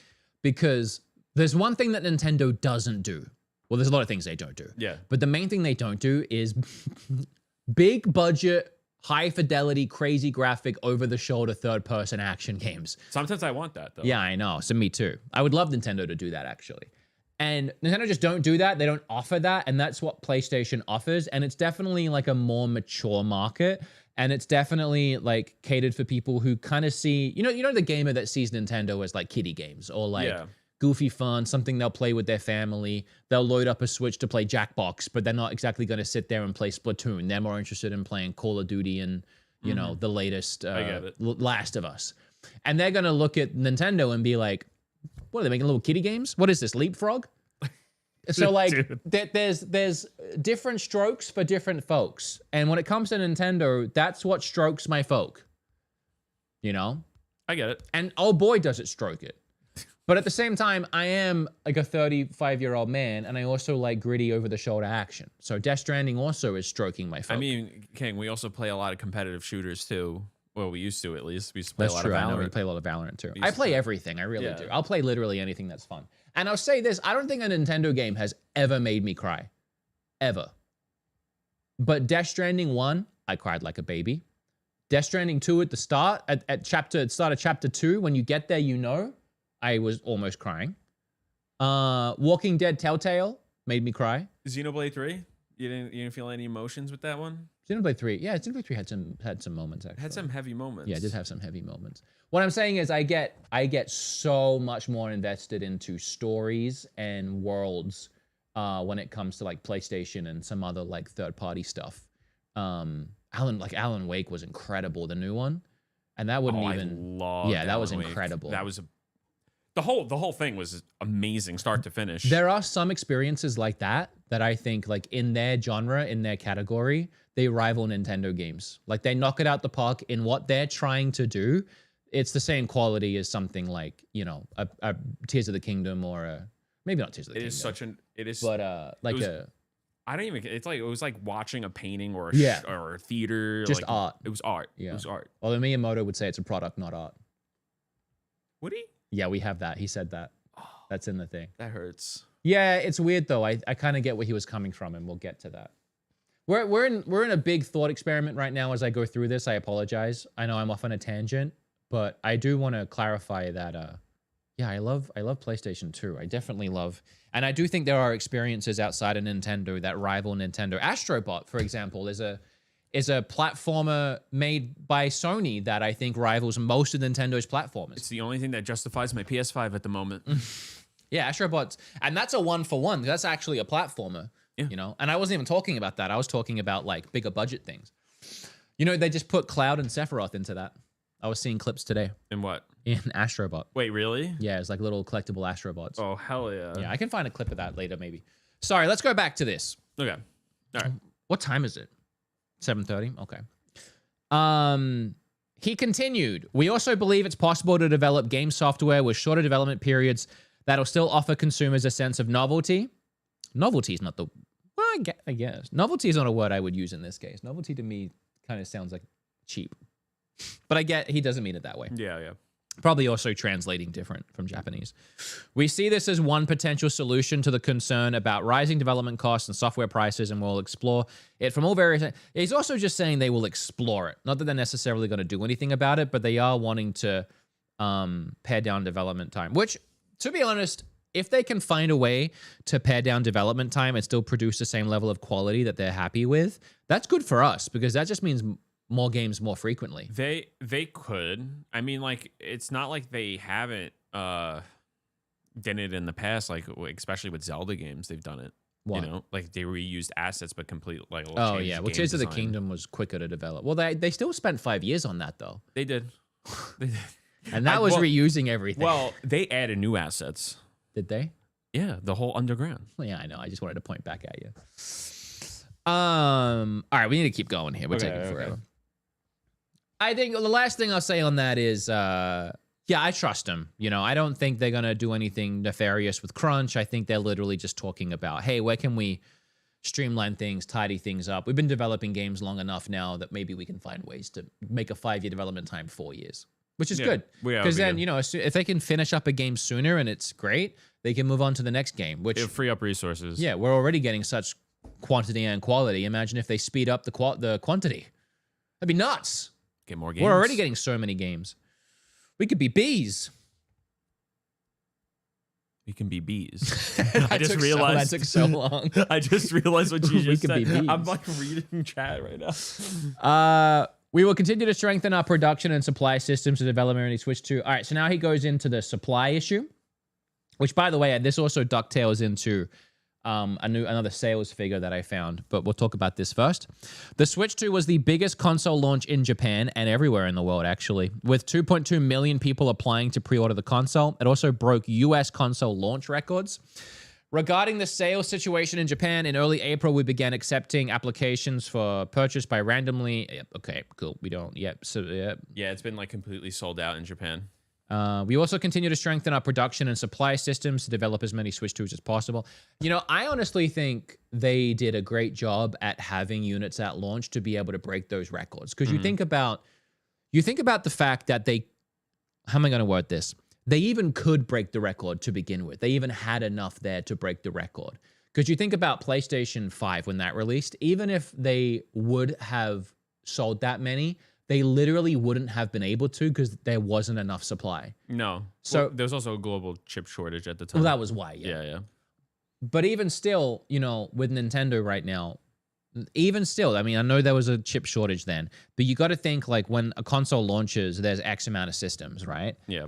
because there's one thing that Nintendo doesn't do. Well, there's a lot of things they don't do. Yeah. But the main thing they don't do is big budget, high fidelity, crazy graphic, over the shoulder, third person action games. Sometimes I want that though. Yeah, I know. So me too. I would love Nintendo to do that actually. And Nintendo just don't do that. They don't offer that. And that's what PlayStation offers. And it's definitely like a more mature market. And it's definitely like catered for people who kind of see, you know, the gamer that sees Nintendo as like kiddie games or like goofy fun, something they'll play with their family. They'll load up a Switch to play Jackbox, but they're not exactly going to sit there and play Splatoon. They're more interested in playing Call of Duty and, you know, the latest Last of Us. And they're going to look at Nintendo and be like, what are they making, little kiddie games? What is this, Leapfrog? So like there's different strokes for different folks. And when it comes to Nintendo, that's what strokes my folk. You know? I get it. And oh boy, does it stroke it. But at the same time, I am like a 35-year-old man, and I also like gritty over-the-shoulder action. So Death Stranding also is stroking my folk. I mean, King, we also play a lot of competitive shooters too. Well, we used to at least. We used to play That's a lot true. of Valorant. I know we play a lot of Valorant too. I play everything. I really do. I'll play literally anything that's fun. And I'll say this, I don't think a Nintendo game has ever made me cry. Ever. But Death Stranding 1, I cried like a baby. Death Stranding 2 at the start, at start of chapter 2, when you get there, you know, I was almost crying. Walking Dead Telltale made me cry. Xenoblade 3? You didn't feel any emotions with that one? Xenoblade 3, yeah, Xenoblade 3 had some moments actually. Had some heavy moments. Yeah, it did have some heavy moments. What I'm saying is I get so much more invested into stories and worlds when it comes to like PlayStation and some other like third-party stuff. Alan Wake was incredible, the new one. And that wouldn't even that was incredible. That was the whole thing was amazing, start to finish. There are some experiences like that I think like in their genre, in their category, they rival Nintendo games. Like they knock it out the park in what they're trying to do. It's the same quality as something like, you know, a Tears of the Kingdom or a, maybe not Tears of the Kingdom. It was like watching a painting or a theater. Just like, art. It was art. Yeah. It was art. Although Miyamoto would say it's a product, not art. Would he? Yeah, we have that. He said that. Oh, that's in the thing. That hurts. Yeah, it's weird though. I kind of get where he was coming from, and we'll get to that. We're in a big thought experiment right now as I go through this. I apologize. I know I'm off on a tangent, but I do want to clarify that yeah, I love PlayStation 2. I definitely love, and I do think there are experiences outside of Nintendo that rival Nintendo. Astrobot, for example, is a platformer made by Sony that I think rivals most of Nintendo's platformers. It's the only thing that justifies my PS5 at the moment. Yeah, Astrobot, and that's a 1-for-1. That's actually a platformer. Yeah. You know, and I wasn't even talking about that. I was talking about like bigger budget things. You know, they just put Cloud and Sephiroth into that. I was seeing clips today. In what? In Astrobot. Wait, really? Yeah, it's like little collectible Astrobots. Oh, hell yeah. Yeah, I can find a clip of that later, maybe. Sorry, let's go back to this. Okay. All right. What time is it? 7:30? Okay. He continued, we also believe it's possible to develop game software with shorter development periods that'll still offer consumers a sense of novelty. Novelty is not the... Well, I guess. Novelty is not a word I would use in this case. Novelty to me kind of sounds like cheap. But I get he doesn't mean it that way. Yeah, yeah. Probably also translating different from Japanese. We see this as one potential solution to the concern about rising development costs and software prices, and we'll explore it from all various... He's also just saying they will explore it. Not that they're necessarily going to do anything about it, but they are wanting to pare down development time. Which, to be honest, if they can find a way to pare down development time and still produce the same level of quality that they're happy with, that's good for us, because that just means more games more frequently. They could. I mean, like, it's not like they haven't done it in the past, like especially with Zelda games, they've done it. What? You know, like they reused assets but complete like Oh yeah, well, Tears of the Kingdom was quicker to develop. Well, they still spent 5 years on that though. They did. They did. And that was reusing everything. Well, they added new assets. Did they? Yeah, the whole underground. Well, yeah, I know. I just wanted to point back at you. All right, we need to keep going here. We're taking forever. I think the last thing I'll say on that is, yeah, I trust them. You know, I don't think they're going to do anything nefarious with crunch. I think they're literally just talking about, hey, where can we streamline things, tidy things up? We've been developing games long enough now that maybe we can find ways to make a 5-year development time 4 years, which is good. Because then, you know, if they can finish up a game sooner and it's great, they can move on to the next game, which... It'll free up resources. Yeah, we're already getting such quantity and quality. Imagine if they speed up the quantity. That'd be nuts. Get more games. We're already getting so many games. We could be bees. We can be bees. I just realized that took so long. I just realized what you just said. Be bees. I'm like reading chat right now. We will continue to strengthen our production and supply systems to develop and switch to. All right, so now he goes into the supply issue, which, by the way, this also ducktails into another sales figure that I found, but we'll talk about this first. The Switch 2 was the biggest console launch in Japan and everywhere in the world, actually, with 2.2 million people applying to pre-order the console. It also broke US console launch records. Regarding the sales situation in Japan, in early April, we began accepting applications for purchase by randomly. Okay, cool. We don't yet. So yeah, it's been like completely sold out in Japan. We also continue to strengthen our production and supply systems to develop as many Switch 2s as possible. You know, I honestly think they did a great job at having units at launch to be able to break those records. Because you think about the fact that how am I going to word this? They even could break the record to begin with. They even had enough there to break the record. Because you think about PlayStation 5 when that released, even if they would have sold that many, they literally wouldn't have been able to because there wasn't enough supply. No. So there was also a global chip shortage at the time. Well, that was why, yeah. Yeah. But even still, you know, with Nintendo right now, even still, I mean, I know there was a chip shortage then, but you got to think like when a console launches, there's X amount of systems, right? Yeah.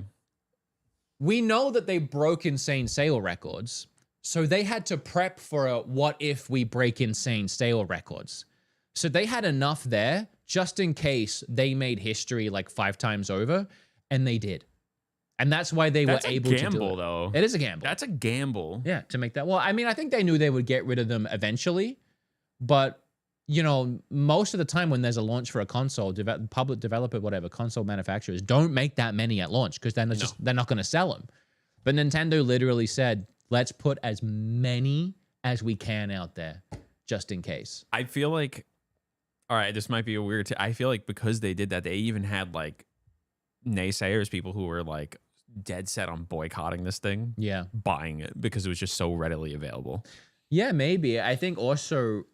We know that they broke insane sale records, so they had to prep for a what if we break insane sale records. So they had enough there just in case they made history like 5 times over, and they did. And that's why they were able to do it. That's a gamble, though. It is a gamble. That's a gamble. Yeah, to make that. Well, I mean, I think they knew they would get rid of them eventually, but you know, most of the time when there's a launch for a console, public developer, whatever, console manufacturers don't make that many at launch because then they're not going to sell them. But Nintendo literally said, let's put as many as we can out there just in case. I feel like, all right, this might be a weird, I feel like because they did that, they even had like naysayers, people who were like dead set on boycotting this thing, Yeah. buying it because it was just so readily available. Yeah, maybe. I think also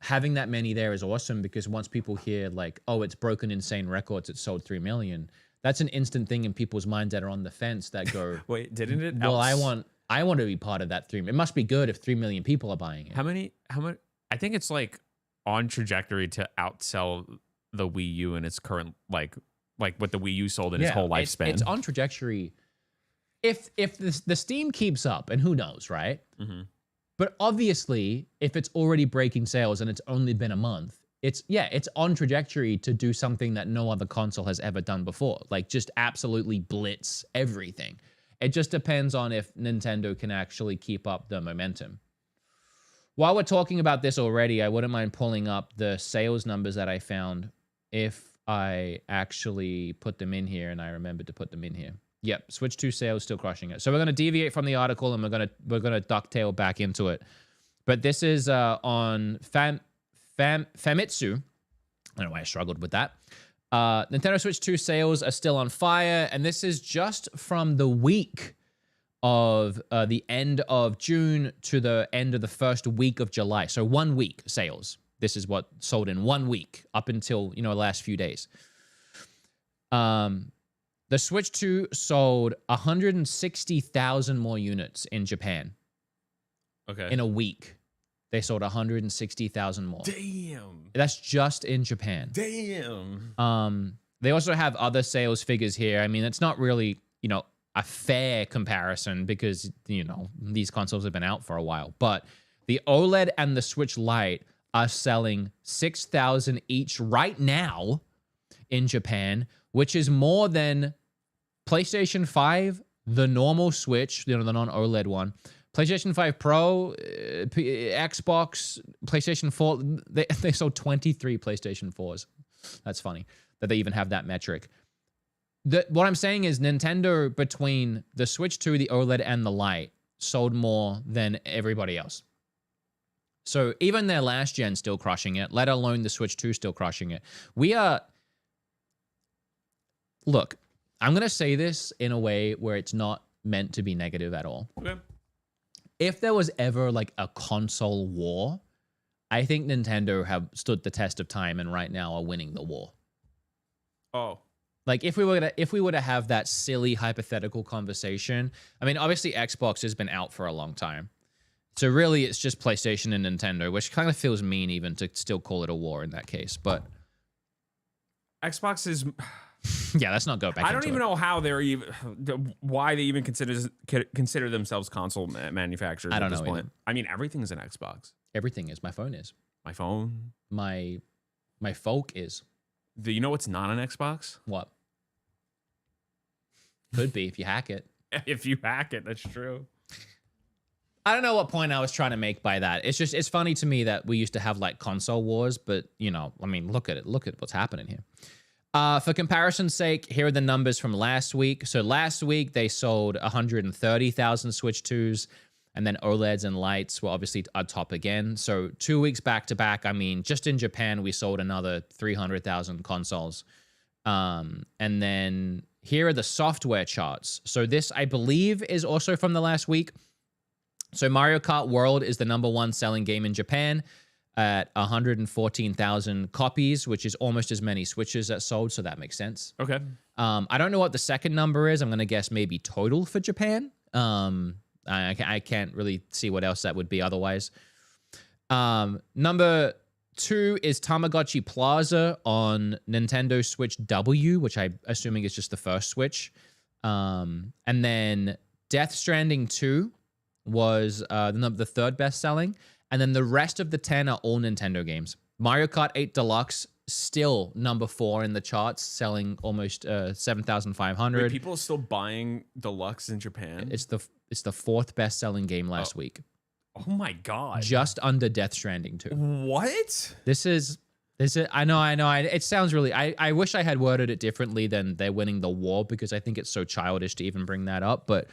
having that many there is awesome because once people hear like, oh, it's broken insane records, it sold 3 million. That's an instant thing in people's minds that are on the fence that go, Wait, didn't it? well, I want to be part of that 3 million. It must be good if 3 million people are buying it. How many? I think it's like on trajectory to outsell the Wii U in its current like what the Wii U sold in its whole lifespan. It's on trajectory. If the Steam keeps up, and who knows, right? Mm-hmm. But obviously, if it's already breaking sales and it's only been a month, it's on trajectory to do something that no other console has ever done before. Like just absolutely blitz everything. It just depends on if Nintendo can actually keep up the momentum. While we're talking about this already, I wouldn't mind pulling up the sales numbers that I found if I actually put them in here and I remembered to put them in here. Yep, Switch 2 sales still crushing it. So we're going to deviate from the article and we're going to ducktail back into it. But this is on Famitsu. I don't know why I struggled with that. Nintendo Switch 2 sales are still on fire, and this is just from the week of the end of June to the end of the first week of July. So 1 week sales. This is what sold in 1 week up until, the last few days. The Switch 2 sold 160,000 more units in Japan. Okay. In a week, they sold 160,000 more. Damn. That's just in Japan. Damn. They also have other sales figures here. I mean, it's not really, a fair comparison because, these consoles have been out for a while. But the OLED and the Switch Lite are selling 6,000 each right now in Japan, which is more than PlayStation 5, the normal Switch, the non-OLED one, PlayStation 5 Pro, Xbox, PlayStation 4. They sold 23 PlayStation 4s. That's funny that they even have that metric. What I'm saying is Nintendo, between the Switch 2, the OLED, and the Lite, sold more than everybody else. So even their last gen still crushing it, let alone the Switch 2 still crushing it. Look, I'm going to say this in a way where it's not meant to be negative at all. Okay. If there was ever like a console war, I think Nintendo have stood the test of time and right now are winning the war. Oh. Like if we were to have that silly hypothetical conversation, I mean, obviously Xbox has been out for a long time. So really it's just PlayStation and Nintendo, which kind of feels mean even to still call it a war in that case. But Xbox is... Yeah, let's not go back. I don't even know how they're even, why they even consider themselves console manufacturers at this point. I mean, everything's an Xbox. Everything is. My phone is. My phone. My folk is. Do you know what's not an Xbox? What? Could be if you hack it. If you hack it, that's true. I don't know what point I was trying to make by that. It's funny to me that we used to have like console wars, but I mean, look at it. Look at what's happening here. For comparison's sake, here are the numbers from last week. So last week, they sold 130,000 Switch 2s, and then OLEDs and lights were obviously top again. So 2 weeks back to back, I mean, just in Japan, we sold another 300,000 consoles. And then here are the software charts. So this, I believe, is also from the last week. So Mario Kart World is the #1 selling game in Japan at 114,000 copies, which is almost as many Switches that sold, so that makes sense. Okay. I don't know what the second number is. I'm going to guess maybe total for Japan. I can't really see what else that would be otherwise. Number 2 is Tamagotchi Plaza on Nintendo Switch W, which I'm assuming is just the first Switch. And then Death Stranding 2 was the third best selling. And then the rest of the 10 are all Nintendo games. Mario Kart 8 Deluxe, still number 4 in the charts, selling almost 7,500. Wait, people are still buying Deluxe in Japan? It's the fourth best-selling game last week. Oh my God. Just under Death Stranding 2. What? This is I know. It sounds really... I wish I had worded it differently than they're winning the war, because I think it's so childish to even bring that up. But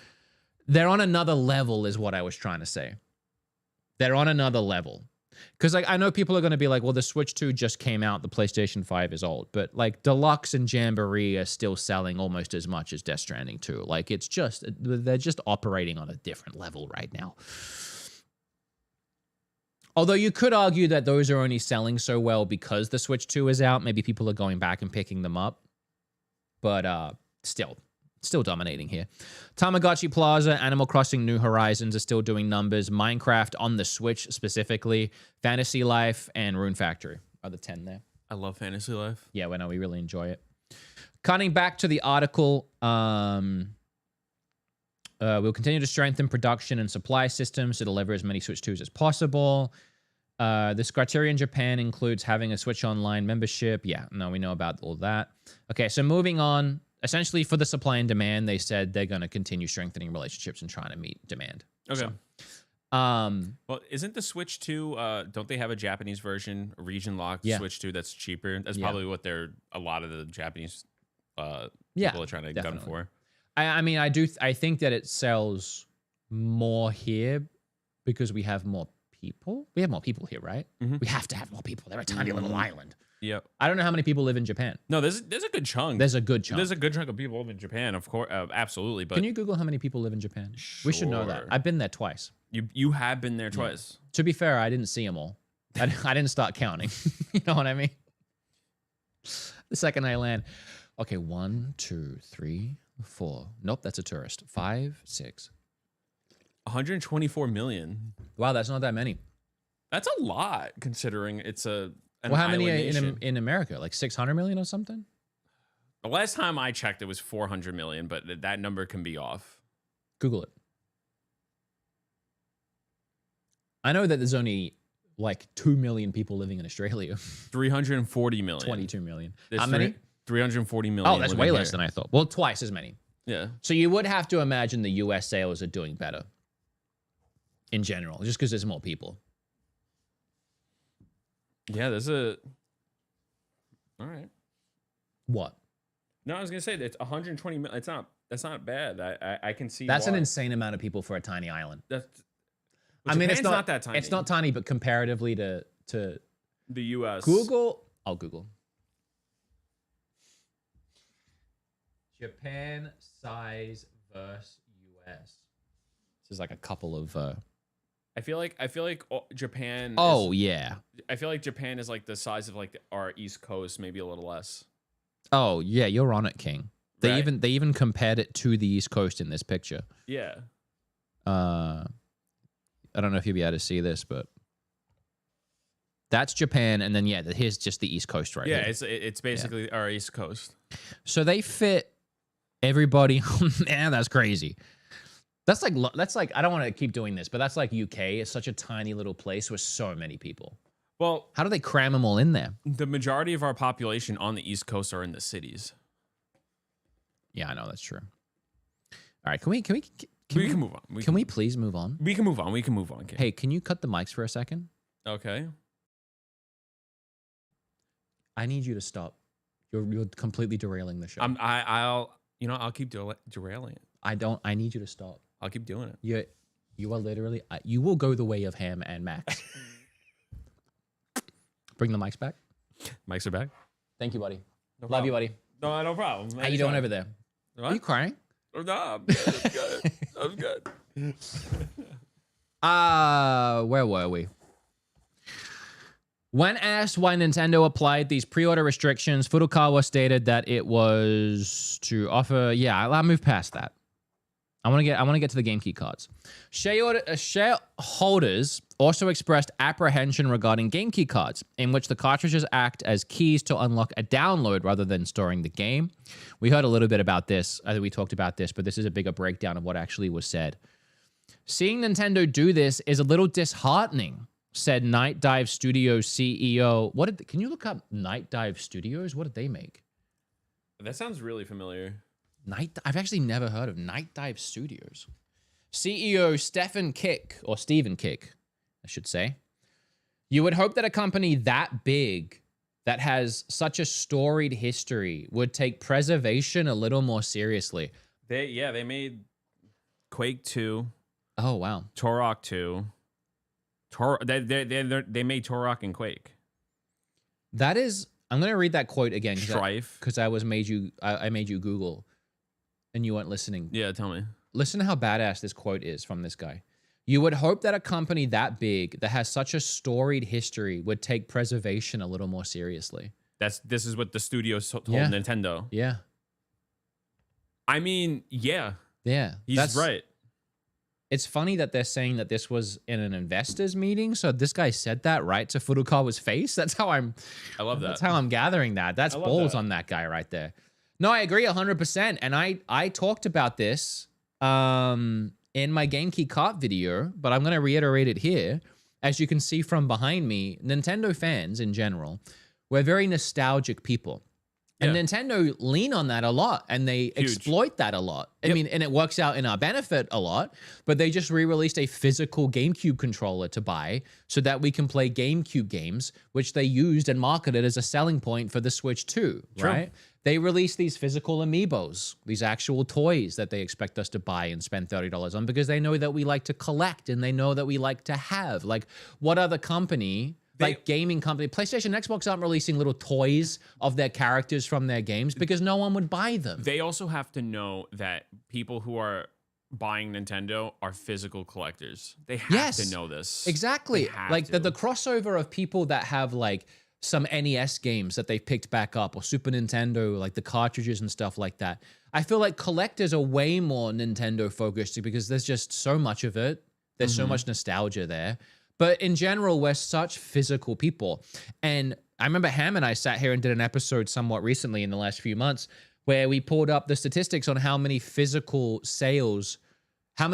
they're on another level is what I was trying to say. They're on another level. Because like I know people are going to be like, well, the Switch 2 just came out, the PlayStation 5 is old, but like Deluxe and Jamboree are still selling almost as much as Death Stranding 2. Like it's just they're just operating on a different level right now. Although you could argue that those are only selling so well because the Switch 2 is out. Maybe people are going back and picking them up. But still dominating here. Tamagotchi Plaza, Animal Crossing New Horizons are still doing numbers. Minecraft on the Switch specifically, Fantasy Life, and Rune Factory are the 10 there. I love Fantasy Life. Yeah, we really enjoy it. Cutting back to the article, we'll continue to strengthen production and supply systems to deliver as many Switch 2s as possible. This criteria in Japan includes having a Switch Online membership. Yeah, no, we know about all that. Okay, so moving on. Essentially, for the supply and demand, they said they're going to continue strengthening relationships and trying to meet demand. Okay. So, well, isn't the Switch 2, don't they have a Japanese version, a region-locked Switch 2 that's cheaper? That's probably what a lot of the Japanese people are trying to gun for. I mean, I think that it sells more here because we have more people. We have more people here, right? Mm-hmm. We have to have more people. They're a tiny little island. Yep. I don't know how many people live in Japan. No, there's a good chunk. There's a good chunk. There's a good chunk of people live in Japan, of course, absolutely. But can you Google how many people live in Japan? Sure. We should know that. I've been there twice. You have been there twice. To be fair, I didn't see them all. I didn't start counting. You know what I mean? The second I land. Okay, 1, 2, 3, 4. Nope, that's a tourist. 5, 6. 124 million. Wow, that's not that many. That's a lot considering it's a. Well, how many in America? Like 600 million or something? The last time I checked, it was 400 million, but that number can be off. Google it. I know that there's only like 2 million people living in Australia. 340 million. 22 million. How many? 340 million. Oh, that's way less than I thought. Well, twice as many. Yeah. So you would have to imagine the US sales are doing better in general, just because there's more people. Yeah, there's a. All right. What? No, I was gonna say that it's 120 million. It's not. That's not bad. I can see. That's an insane amount of people for a tiny island. That's. I mean, it's not that tiny. It's not tiny, but comparatively to the U.S. I'll Google. Japan size versus U.S. This is like a couple of. I feel like Japan. Oh yeah. I feel like Japan is like the size of like our East Coast, maybe a little less. Oh yeah, you're on it, King. They Right? even compared it to the East Coast in this picture. Yeah. I don't know if you'll be able to see this, but that's Japan, and then here's just the East Coast right here. Yeah, it's basically our East Coast. So they fit everybody. Man, that's crazy. That's like I don't want to keep doing this, but that's like UK. It's such a tiny little place with so many people. Well, How do they cram them all in there? the majority of our population on the East Coast are in the cities. Yeah, I know that's true. All right, can we move on. Can we please move on? We can move on. We can move on. Kid. Hey, can you cut the mics for a second? Okay. I need you to stop. You're completely derailing the show. I'll keep derailing it. I need you to stop. I'll keep doing it. You are literally, you will go the way of Ham and Max. Bring the mics back. Mics are back. Thank you, buddy. No Love problem. you, buddy. No problem. How you doing over there? What? Are you crying? Oh, no, I'm good. I'm good. Where were we? When asked why Nintendo applied these pre-order restrictions, Furukawa stated that it was to offer. Yeah, I'll move past that. I want to get to the game key cards. Shareholders also expressed apprehension regarding game key cards, in which the cartridges act as keys to unlock a download rather than storing the game. We heard a little bit about this. I think we talked about this, but this is a bigger breakdown of what actually was said. Seeing Nintendo do this is a little disheartening, said Night Dive Studios CEO. Can you look up Night Dive Studios? What did they make? That sounds really familiar. I've actually never heard of Night Dive Studios. CEO Stephen Kick, I should say. You would hope that a company that big, that has such a storied history, would take preservation a little more seriously. They made Quake 2. Oh, wow. Turok 2. They made Turok and Quake. That is, I'm gonna read that quote again Strife. because I made you Google, and you weren't listening. Yeah, tell me. Listen to how badass this quote is from this guy. You would hope that a company that big, that has such a storied history, would take preservation a little more seriously. This is what the studio told Yeah. Nintendo. Yeah. I mean, yeah. Yeah. He's right. It's funny that they're saying that this was in an investors meeting. So this guy said that right to Furukawa's face. I love that. That's how I'm gathering that. That's balls on that guy right there. No, I agree 100%. And I talked about this in my Game Key Cart video, but I'm going to reiterate it here. As you can see from behind me, Nintendo fans in general, we're very nostalgic people. And Nintendo lean on that a lot, and they exploit that a lot. I mean, and it works out in our benefit a lot, but they just re-released a physical GameCube controller to buy so that we can play GameCube games, which they used and marketed as a selling point for the Switch 2, right? They released these physical amiibos, these actual toys that they expect us to buy and spend $30 on because they know that we like to collect and they know that we like to have. Like, what other company... like gaming company, PlayStation and Xbox aren't releasing little toys of their characters from their games because no one would buy them. They also have to know that people who are buying Nintendo are physical collectors. They have to know this. Exactly. Like the crossover of people that have like some NES games that they've picked back up or Super Nintendo, like the cartridges and stuff like that. I feel like collectors are way more Nintendo focused because there's just so much of it. There's so much nostalgia there. But in general, we're such physical people. And I remember Ham and I sat here and did an episode somewhat recently in the last few months where we pulled up the statistics on how many sales of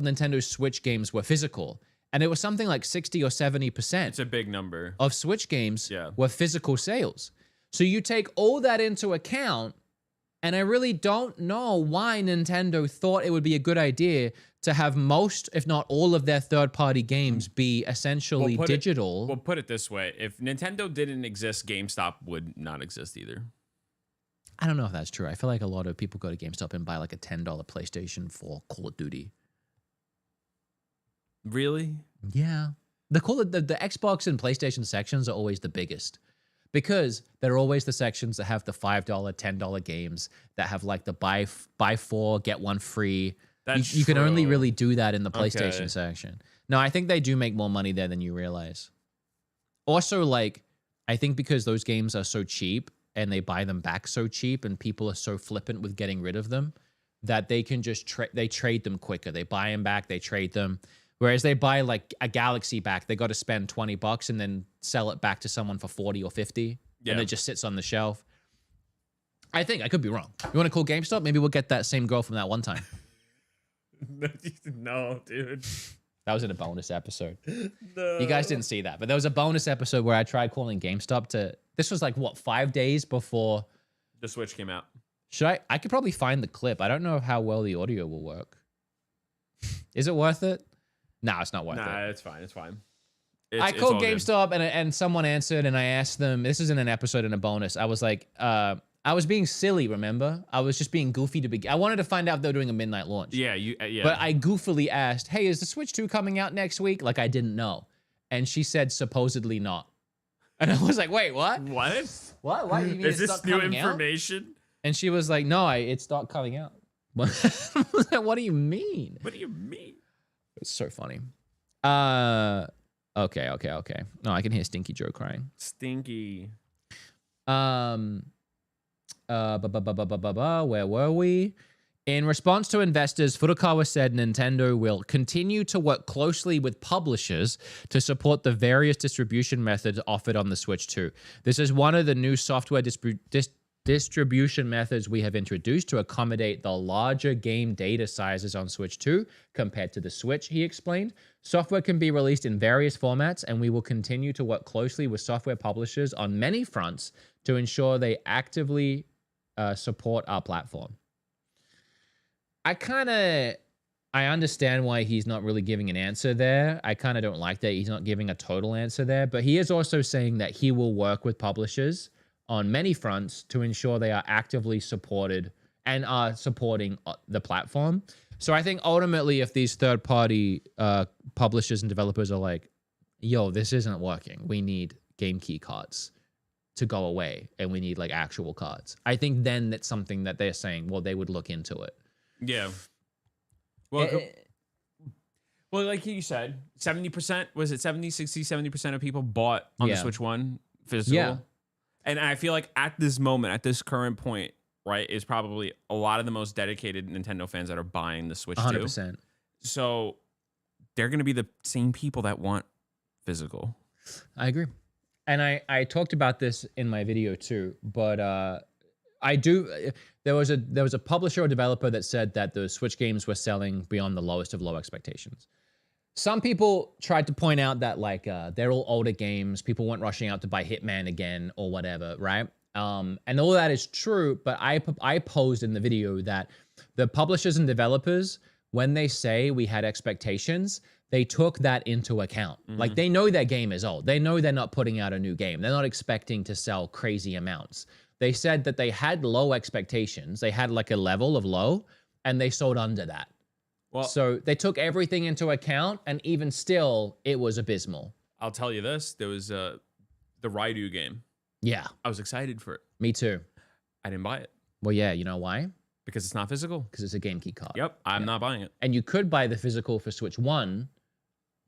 Nintendo Switch games were physical. And it was something like 60 or 70%. It's a big number. Of Switch games were physical sales. So you take all that into account, and I really don't know why Nintendo thought it would be a good idea to have most, if not all, of their third-party games be essentially digital. We'll put it this way. If Nintendo didn't exist, GameStop would not exist either. I don't know if that's true. I feel like a lot of people go to GameStop and buy like a $10 PlayStation for Call of Duty. Really? Yeah. The Xbox and PlayStation sections are always the biggest. Because they're always the sections that have the $5, $10 games that have like the buy 4, get one free. You can only really do that in the PlayStation section. No, I think they do make more money there than you realize. Also, like, I think because those games are so cheap and they buy them back so cheap and people are so flippant with getting rid of them that they can just trade them quicker. They buy them back, they trade them. Whereas they buy like a Galaxy back, they got to spend $20 and then sell it back to someone for 40 or 50, and it just sits on the shelf. I think I could be wrong. You want to call GameStop? Maybe we'll get that same girl from that one time. No, dude. That was in a bonus episode. No. You guys didn't see that, but there was a bonus episode where I tried calling GameStop to. This was like what, 5 days before the Switch came out. I could probably find the clip. I don't know how well the audio will work. Is it worth it? No, it's not worth it. Nah, it's fine. It's fine. I called GameStop and someone answered, and I asked them. This is in an episode in a bonus. I was like, I was being silly. Remember, I was just being goofy to begin. I wanted to find out if they were doing a midnight launch. Yeah, yeah. But I goofily asked, "Hey, is the Switch 2 coming out next week?" Like I didn't know, and she said supposedly not. And I was like, "Wait, what? What? What? What? You mean is this new information?" Out? And she was like, "No, it's not coming out." What do you mean? What do you mean? It's so funny. Okay. No, I can hear Stinky Joe crying. Stinky. Where were we? In response to investors, Furukawa said Nintendo will continue to work closely with publishers to support the various distribution methods offered on the Switch 2. This is one of the new software distribution methods we have introduced to accommodate the larger game data sizes on Switch 2 compared to the Switch, he explained. Software can be released in various formats, and we will continue to work closely with software publishers on many fronts to ensure they actively support our platform. I understand why he's not really giving an answer there. I kind of don't like that he's not giving a total answer there, but he is also saying that he will work with publishers on many fronts to ensure they are actively supported and are supporting the platform. So I think ultimately if these third-party publishers and developers are like, yo, this isn't working. We need game key cards to go away, and we need like actual cards. I think then that's something that they're saying, well, they would look into it. Yeah. Well, like you said, 70%, was it 70, 60, 70% of people bought on the Switch 1 physical? Yeah. And I feel like at this moment, at this current point, right, is probably a lot of the most dedicated Nintendo fans that are buying the Switch 100%. So they're going to be the same people that want physical. I agree. And I talked about this in my video too, but there was a publisher or developer that said that the Switch games were selling beyond the lowest of low expectations. Some people tried to point out that like they're all older games, people weren't rushing out to buy Hitman again or whatever, right? And all that is true, but I posed in the video that the publishers and developers, when they say we had expectations, they took that into account. Mm-hmm. Like they know their game is old. They know they're not putting out a new game. They're not expecting to sell crazy amounts. They said that they had low expectations. They had like a level of low, and they sold under that. Well, so they took everything into account, and even still, it was abysmal. I'll tell you this. There was the Raidu game. Yeah. I was excited for it. Me too. I didn't buy it. Well, yeah, you know why? Because it's not physical. Because it's a game key card. Yep, I'm not buying it. And you could buy the physical for Switch 1,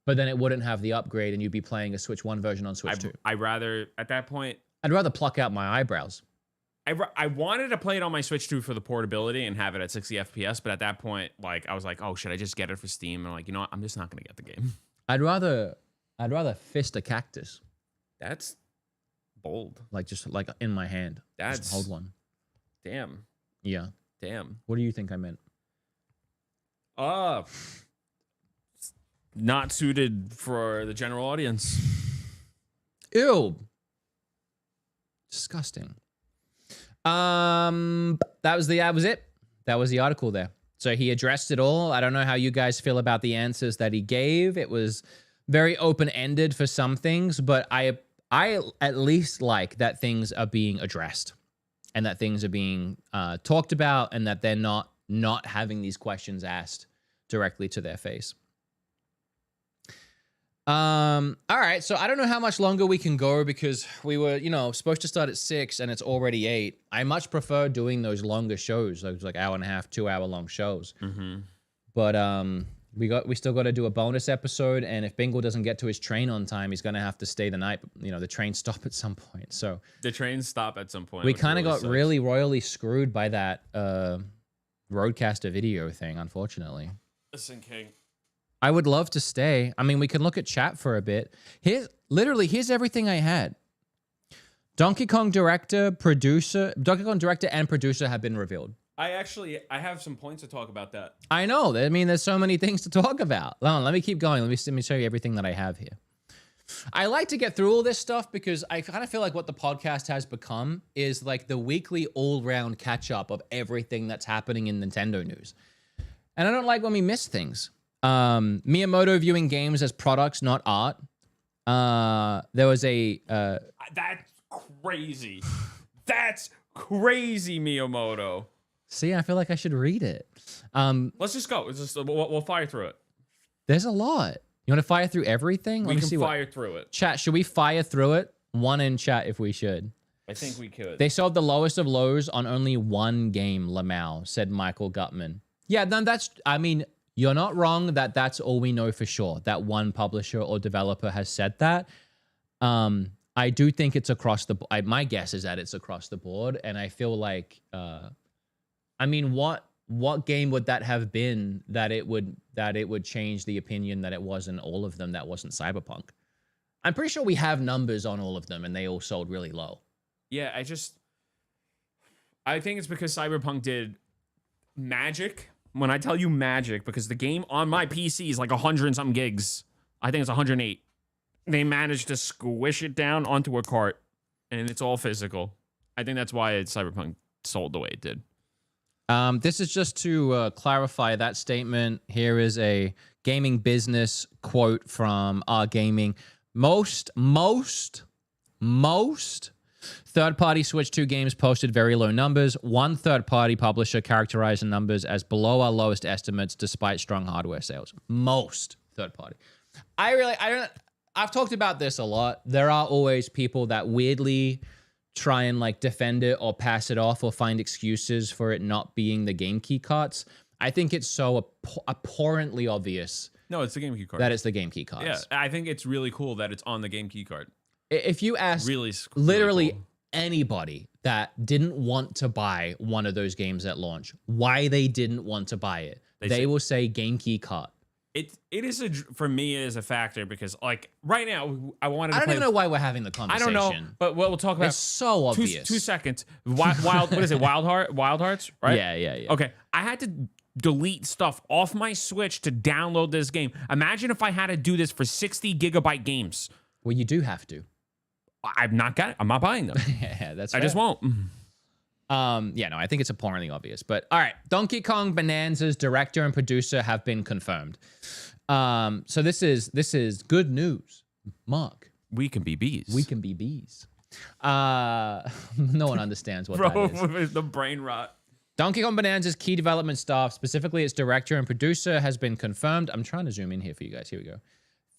but then it wouldn't have the upgrade, and you'd be playing a Switch 1 version on Switch 2. I'd rather, at that point... I'd rather pluck out my eyebrows. I wanted to play it on my Switch 2 for the portability and have it at 60 FPS, but at that point, like, I was like, oh, should I just get it for Steam? And I'm like, you know what? I'm just not going to get the game. I'd rather fist a cactus. That's bold. Like, just like in my hand. That's... Just hold one. Damn. Yeah. Damn. What do you think I meant? Not suited for the general audience. Ew. Disgusting. That was it. That was the article there. So he addressed it all. I don't know how you guys feel about the answers that he gave. It was very open-ended for some things, but I at least like that things are being addressed and that things are being talked about, and that they're not having these questions asked directly to their face. All right, so I don't know how much longer we can go, because we were, supposed to start at 6 and it's already 8. I much prefer doing those longer shows, those like hour and a half, 2 hour long shows. Mm-hmm. But we still got to do a bonus episode, and if Bingle doesn't get to his train on time, he's gonna have to stay the night. The trains stop at some point. So the trains stop at some point. We kind of got really royally screwed by that Roadcaster video thing, unfortunately. Listen, King. I would love to stay. I mean, we can look at chat for a bit. Here's everything I had. Donkey Kong director and producer have been revealed. I have some points to talk about that. I know. I mean, there's so many things to talk about. Hold on, let me keep going. Let me show you everything that I have here. I like to get through all this stuff because I kind of feel like what the podcast has become is like the weekly all-round catch-up of everything that's happening in Nintendo news. And I don't like when we miss things. Miyamoto viewing games as products, not art. There was a... That's crazy. That's crazy, Miyamoto. See, I feel like I should read it. Let's just go. We'll fire through it. There's a lot. You want to fire through everything? We can fire through it. Chat, should we fire through it? One in chat if we should. I think we could. They sold the lowest of lows on only one game, Lamau, said Michael Gutman. Yeah, then you're not wrong that that's all we know for sure. That one publisher or developer has said that. I do think it's across the board. My guess is that it's across the board. And I feel like, what game would that have been that it would change the opinion that it wasn't all of them, that wasn't Cyberpunk? I'm pretty sure we have numbers on all of them and they all sold really low. Yeah, I think it's because Cyberpunk did magic. When I tell you magic, because the game on my PC is like 100 and something gigs. I think it's 108. They managed to squish it down onto a cart, and it's all physical. I think that's why Cyberpunk sold the way it did. This is just to clarify that statement. Here is a gaming business quote from our gaming. Most third-party Switch 2 games posted very low numbers. One third-party publisher characterized the numbers as below our lowest estimates despite strong hardware sales. Most third-party. I've talked about this a lot. There are always people that weirdly try and like defend it or pass it off or find excuses for it not being the game key cards. I think it's so abhorrently obvious. No, it's the game key card. That it's the game key cards. Yeah, I think it's really cool that it's on the game key card. If you ask literally anybody that didn't want to buy one of those games at launch, why they didn't want to buy it, they will say game key card. It is for me it is a factor because like right now I wanted to I don't even know why we're having the conversation. I don't know, but we'll talk about it's so obvious. 2 seconds. Wild what is it? Wild Hearts, right? Yeah. Okay. I had to delete stuff off my Switch to download this game. Imagine if I had to do this for 60 gigabyte games. Well, you do have to. I'm not buying them. Yeah, that's I just won't. Yeah, no, I think it's abhorrently obvious. But all right, Donkey Kong Bonanza's director and producer have been confirmed. So this is good news, Mark. We can be bees. We can be bees. No one understands what that is. With the brain rot. Donkey Kong Bonanza's key development staff, specifically its director and producer, has been confirmed. I'm trying to zoom in here for you guys. Here we go.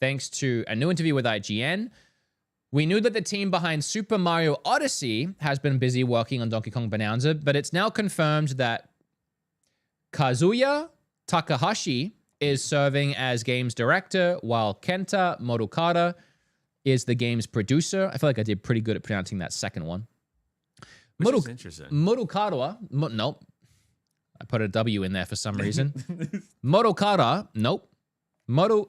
Thanks to a new interview with IGN. We knew that the team behind Super Mario Odyssey has been busy working on Donkey Kong Bonanza, but it's now confirmed that Kazuya Takahashi is serving as game's director, while Kenta Modokata is the game's producer. I feel like I did pretty good at pronouncing that second one. Which is interesting. Modokata, nope. I put a W in there for some reason. Modokata, nope. Motokura.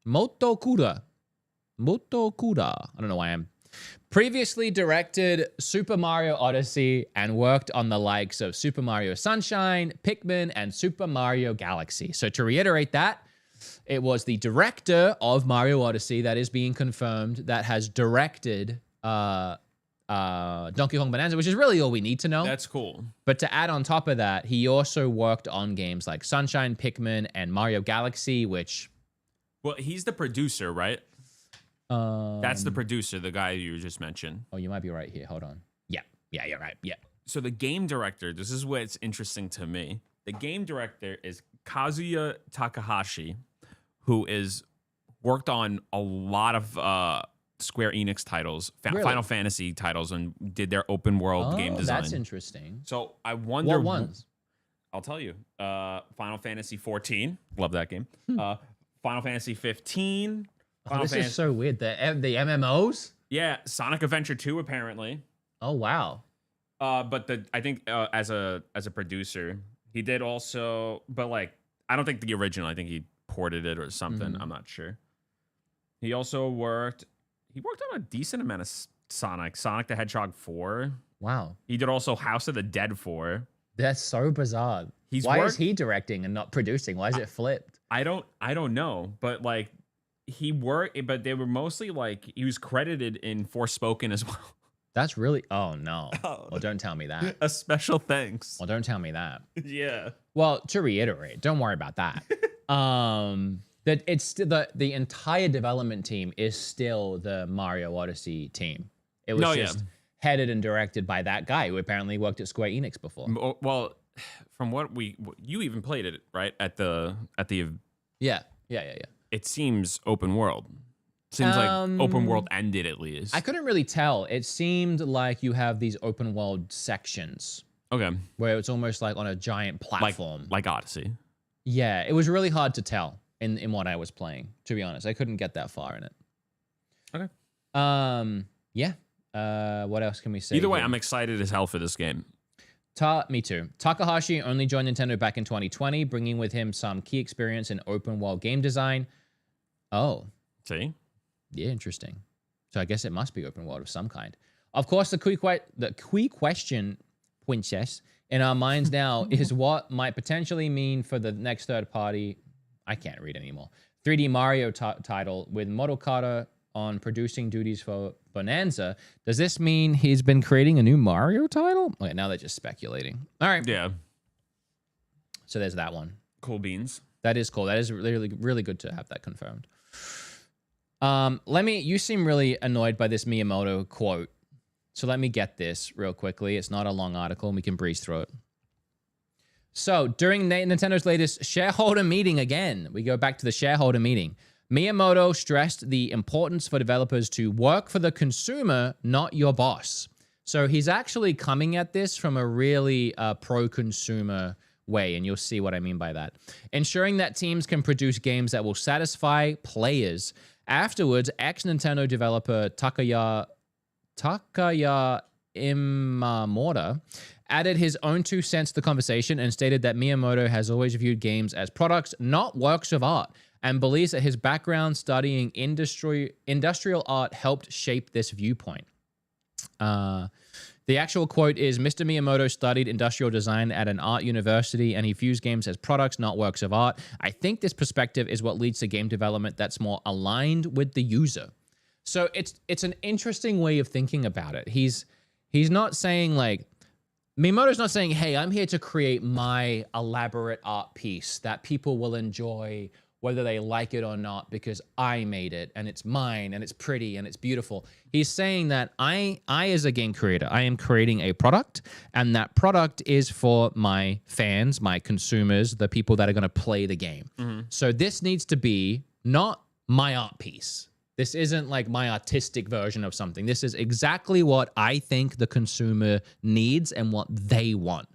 I don't know why I'm. Previously directed Super Mario Odyssey and worked on the likes of Super Mario Sunshine, Pikmin, and Super Mario Galaxy. So to reiterate that, it was the director of Mario Odyssey that is being confirmed that has directed Donkey Kong Bonanza, which is really all we need to know. That's cool. But to add on top of that, he also worked on games like Sunshine, Pikmin, and Mario Galaxy, which... Well, he's the producer, right? That's the producer, the guy you just mentioned. Oh, you might be right here. Hold on. Yeah, you're right. Yeah. So the game director, this is what's interesting to me. The game director is Kazuya Takahashi, who is worked on a lot of Square Enix titles, Really? Final Fantasy titles, and did their open world game design. That's interesting. So I wonder... What ones? I'll tell you. Final Fantasy 14. Love that game. Final Fantasy 15. This is so weird. The MMOs? Yeah, Sonic Adventure 2 apparently. Oh wow. But I think as a producer, he did also, but like I don't think the original. I think he ported it or something. I'm not sure. He also worked on a decent amount of Sonic the Hedgehog 4. Wow. He did also House of the Dead 4. That's so bizarre. Why is he directing and not producing? Why is it flipped? I don't know, but like he worked, but they were mostly like he was credited in Forspoken as well. That's really... Oh, no. Well, don't tell me that. A special thanks. Well, don't tell me that. Yeah. Well, to reiterate, don't worry about that. That it's still the entire development team is still the Mario Odyssey team. It was headed and directed by that guy who apparently worked at Square Enix before. Well, from what you even played it, right? At the Yeah. It seems open world. Seems like open world ended at least. I couldn't really tell. It seemed like you have these open world sections. Okay. Where it's almost like on a giant platform. Like Odyssey. Yeah, it was really hard to tell in what I was playing, to be honest. I couldn't get that far in it. Okay. Yeah. What else can we say? Either way, here? I'm excited as hell for this game. Me too. Takahashi only joined Nintendo back in 2020, bringing with him some key experience in open world game design. Oh. See? Yeah, interesting. So I guess it must be open world of some kind. Of course, the key question, Princess, in our minds now is what might potentially mean for the next third party, I can't read anymore, 3D Mario title with Modokata on producing duties for Bonanza. Does this mean he's been creating a new Mario title? Okay, now they're just speculating. All right. Yeah. So there's that one. Cool beans. That is cool. That is really, really good to have that confirmed. You seem really annoyed by this Miyamoto quote. So let me get this real quickly. It's not a long article and we can breeze through it. So during Nintendo's latest shareholder meeting again, we go back to the shareholder meeting. Miyamoto stressed the importance for developers to work for the consumer, not your boss. So he's actually coming at this from a really pro-consumer way, and you'll see what I mean by that. Ensuring that teams can produce games that will satisfy players. Afterwards, ex-Nintendo developer Takaya Imamura added his own 2 cents to the conversation and stated that Miyamoto has always viewed games as products, not works of art, and believes that his background studying industrial art helped shape this viewpoint. The actual quote is, Mr. Miyamoto studied industrial design at an art university and he views games as products, not works of art. I think this perspective is what leads to game development that's more aligned with the user. So it's an interesting way of thinking about it. He's not saying like, Miyamoto's not saying, hey, I'm here to create my elaborate art piece that people will enjoy whether they like it or not because I made it and it's mine and it's pretty and it's beautiful. He's saying that I as a game creator, I am creating a product and that product is for my fans, my consumers, the people that are going to play the game. Mm-hmm. So this needs to be not my art piece. This isn't like my artistic version of something. This is exactly what I think the consumer needs and what they want.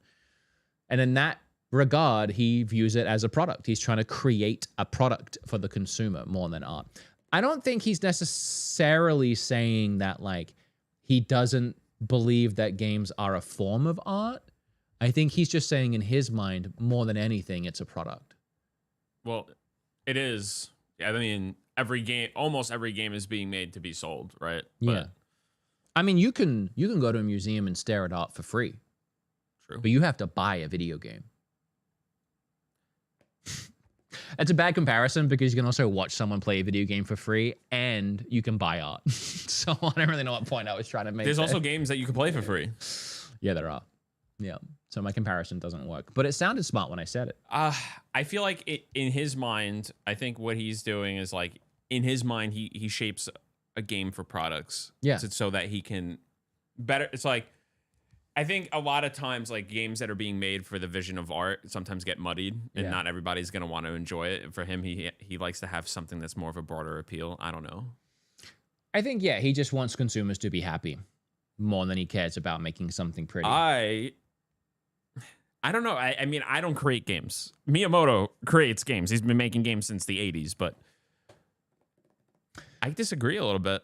And in that regard, he views it as a product. He's trying to create a product for the consumer more than art. I don't think he's necessarily saying that like he doesn't believe that games are a form of art. I think he's just saying in his mind, more than anything, it's a product. Well, it is. I mean, almost every game is being made to be sold, right? Yeah. I mean, you can go to a museum and stare at art for free. True. But you have to buy a video game. It's a bad comparison because you can also watch someone play a video game for free and you can buy art. So I don't really know what point I was trying to make. There's also games that you can play for free. Yeah, there are. Yeah. So my comparison doesn't work. But it sounded smart when I said it. I feel like in his mind, I think what he's doing is like, in his mind, he shapes a game for products. Yeah. So that he can better. It's like, I think a lot of times, like games that are being made for the vision of art sometimes get muddied, and not everybody's going to want to enjoy it. For him, he likes to have something that's more of a broader appeal. I don't know. I think, yeah, he just wants consumers to be happy more than he cares about making something pretty. I don't know. I mean, I don't create games. Miyamoto creates games. He's been making games since the 80s, but I disagree a little bit.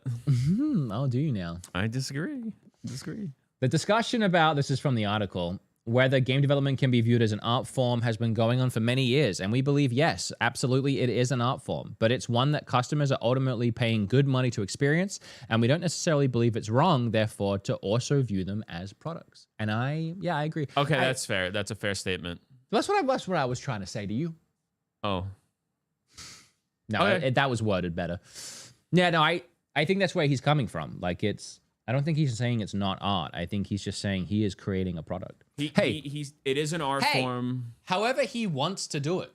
I'll do you now. I disagree. The discussion about, this is from the article, whether game development can be viewed as an art form has been going on for many years. And we believe, yes, absolutely, it is an art form. But it's one that customers are ultimately paying good money to experience. And we don't necessarily believe it's wrong, therefore, to also view them as products. And I agree. Okay, that's fair. That's a fair statement. That's what I was trying to say to you. Oh. No, okay. That was worded better. Yeah, no, I think that's where he's coming from. Like I don't think he's saying it's not art. I think he's just saying he is creating a product. It is an art form. However he wants to do it.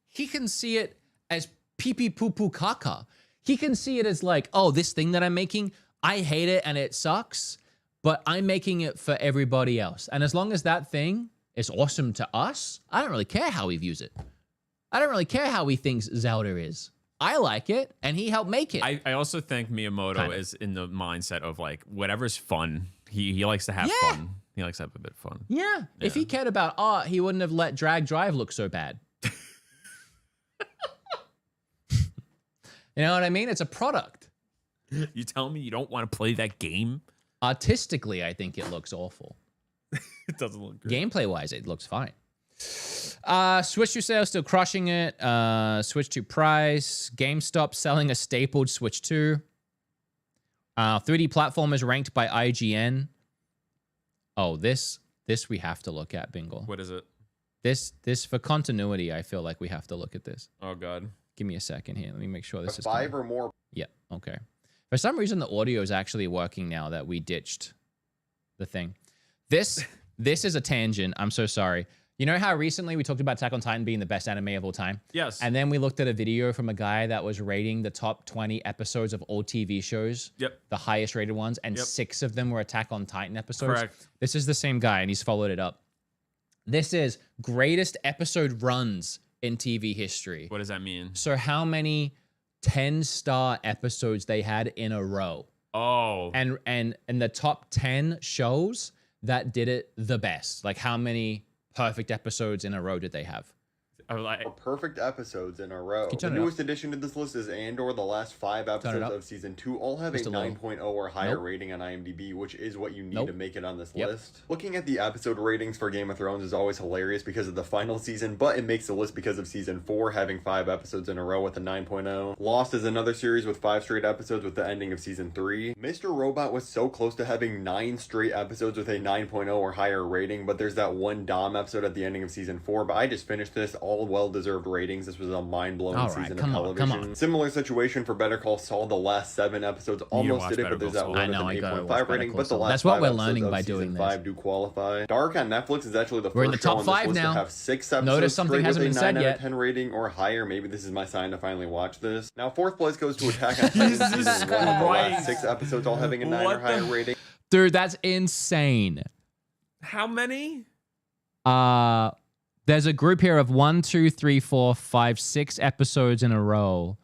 He can see it as pee-pee poo-poo caca. He can see it as like, oh, this thing that I'm making, I hate it and it sucks, but I'm making it for everybody else. And as long as that thing is awesome to us, I don't really care how he views it. I don't really care how he thinks Zelda is. I like it, and he helped make it. I also think Miyamoto is in the mindset of like whatever's fun. He likes to have fun. He likes to have a bit of fun. Yeah. If he cared about art, he wouldn't have let Drag Drive look so bad. You know what I mean? It's a product. You tell me you don't want to play that game? Artistically, I think it looks awful. It doesn't look good. Gameplay-wise, it looks fine. Switch 2 sales still crushing it. Switch 2 price. GameStop selling a stapled Switch 2. 3D platformers ranked by IGN. Oh, this we have to look at, Bingle. What is it? This for continuity, I feel like we have to look at this. Oh God. Give me a second here. Let me make sure this is 5 or more. Yeah, okay. For some reason, the audio is actually working now that we ditched the thing. This is a tangent. I'm so sorry. You know how recently we talked about Attack on Titan being the best anime of all time? Yes. And then we looked at a video from a guy that was rating the top 20 episodes of all TV shows. Yep. The highest rated ones. And 6 of them were Attack on Titan episodes. Correct. This is the same guy, and he's followed it up. This is greatest episode runs in TV history. What does that mean? So how many 10-star episodes they had in a row. Oh. And the top 10 shows that did it the best. Like how many perfect episodes in a row did they have? Perfect episodes in a row. The turn it newest addition to this list is Andor. The last 5 episodes of season 2 all have Just a a little. 9.0 or higher rating on IMDb, which is what you need to make it on this list. Looking at the episode ratings for Game of Thrones is always hilarious because of the final season, but it makes the list because of season 4 having 5 episodes in a row with a 9.0. Lost is another series with 5 straight episodes with the ending of season 3. Mr. Robot was so close to having 9 straight episodes with a 9.0 or higher rating, but there's that one Dom episode at the ending of season 4, but I just finished this, all well-deserved ratings. This was a mind-blowing season of television. Similar situation for Better Call Saul. The last 7 episodes almost did it, but there's that one with an 8.5 rating. But the last That's what 5 we're episodes learning of by season doing 5 do qualify. Dark on Netflix is actually the We're in first the top show on 5 this list now. to have 6 episodes Notice something straight hasn't with been a said 9 out yet. of 10 rating or higher. Maybe this is my sign to finally watch this. Now 4th place goes to Attack on Titan season 1 with the last 6 episodes all having a 9 or higher rating. Dude, that's insane. How many? There's a group here of 1, 2, 3, 4, 5, 6 episodes in a row.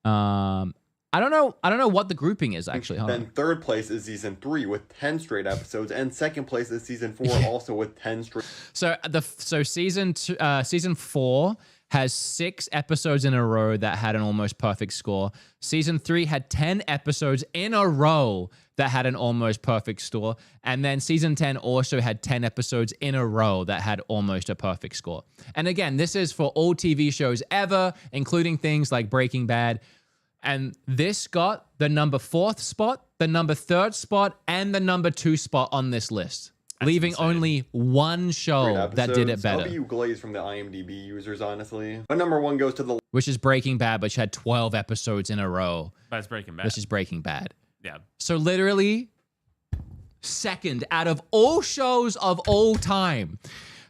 I don't know what the grouping is actually. Then 3rd place is season 3 with 10 straight episodes, and 2nd place is season 4 also with 10 straight. So season 4 has 6 episodes in a row that had an almost perfect score. Season 3 had 10 episodes in a row that had an almost perfect score. And then season 10 also had 10 episodes in a row that had almost a perfect score. And again, this is for all TV shows ever, including things like Breaking Bad. And this got the number 4th spot, the number 3rd spot, and the number 2 spot on this list. Leaving only one show that did it better. W glaze from the IMDb users, honestly. But number 1 goes to the... Which is Breaking Bad, which had 12 episodes in a row. That's Breaking Bad. Which is Breaking Bad. Yeah. So literally, 2nd out of all shows of all time.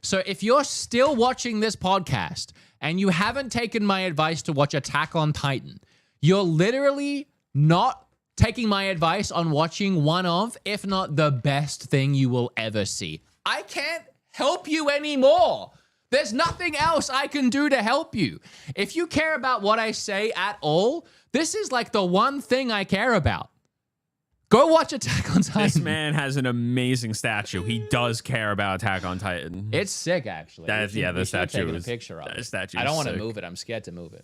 So if you're still watching this podcast and you haven't taken my advice to watch Attack on Titan, you're literally not taking my advice on watching one of, if not the best thing you will ever see. I can't help you anymore. There's nothing else I can do to help you. If you care about what I say at all, this is like the one thing I care about. Go watch Attack on Titan. This man has an amazing statue. He does care about Attack on Titan. It's sick, actually. The statue is a picture of it. Statue I don't want to move it. I'm scared to move it.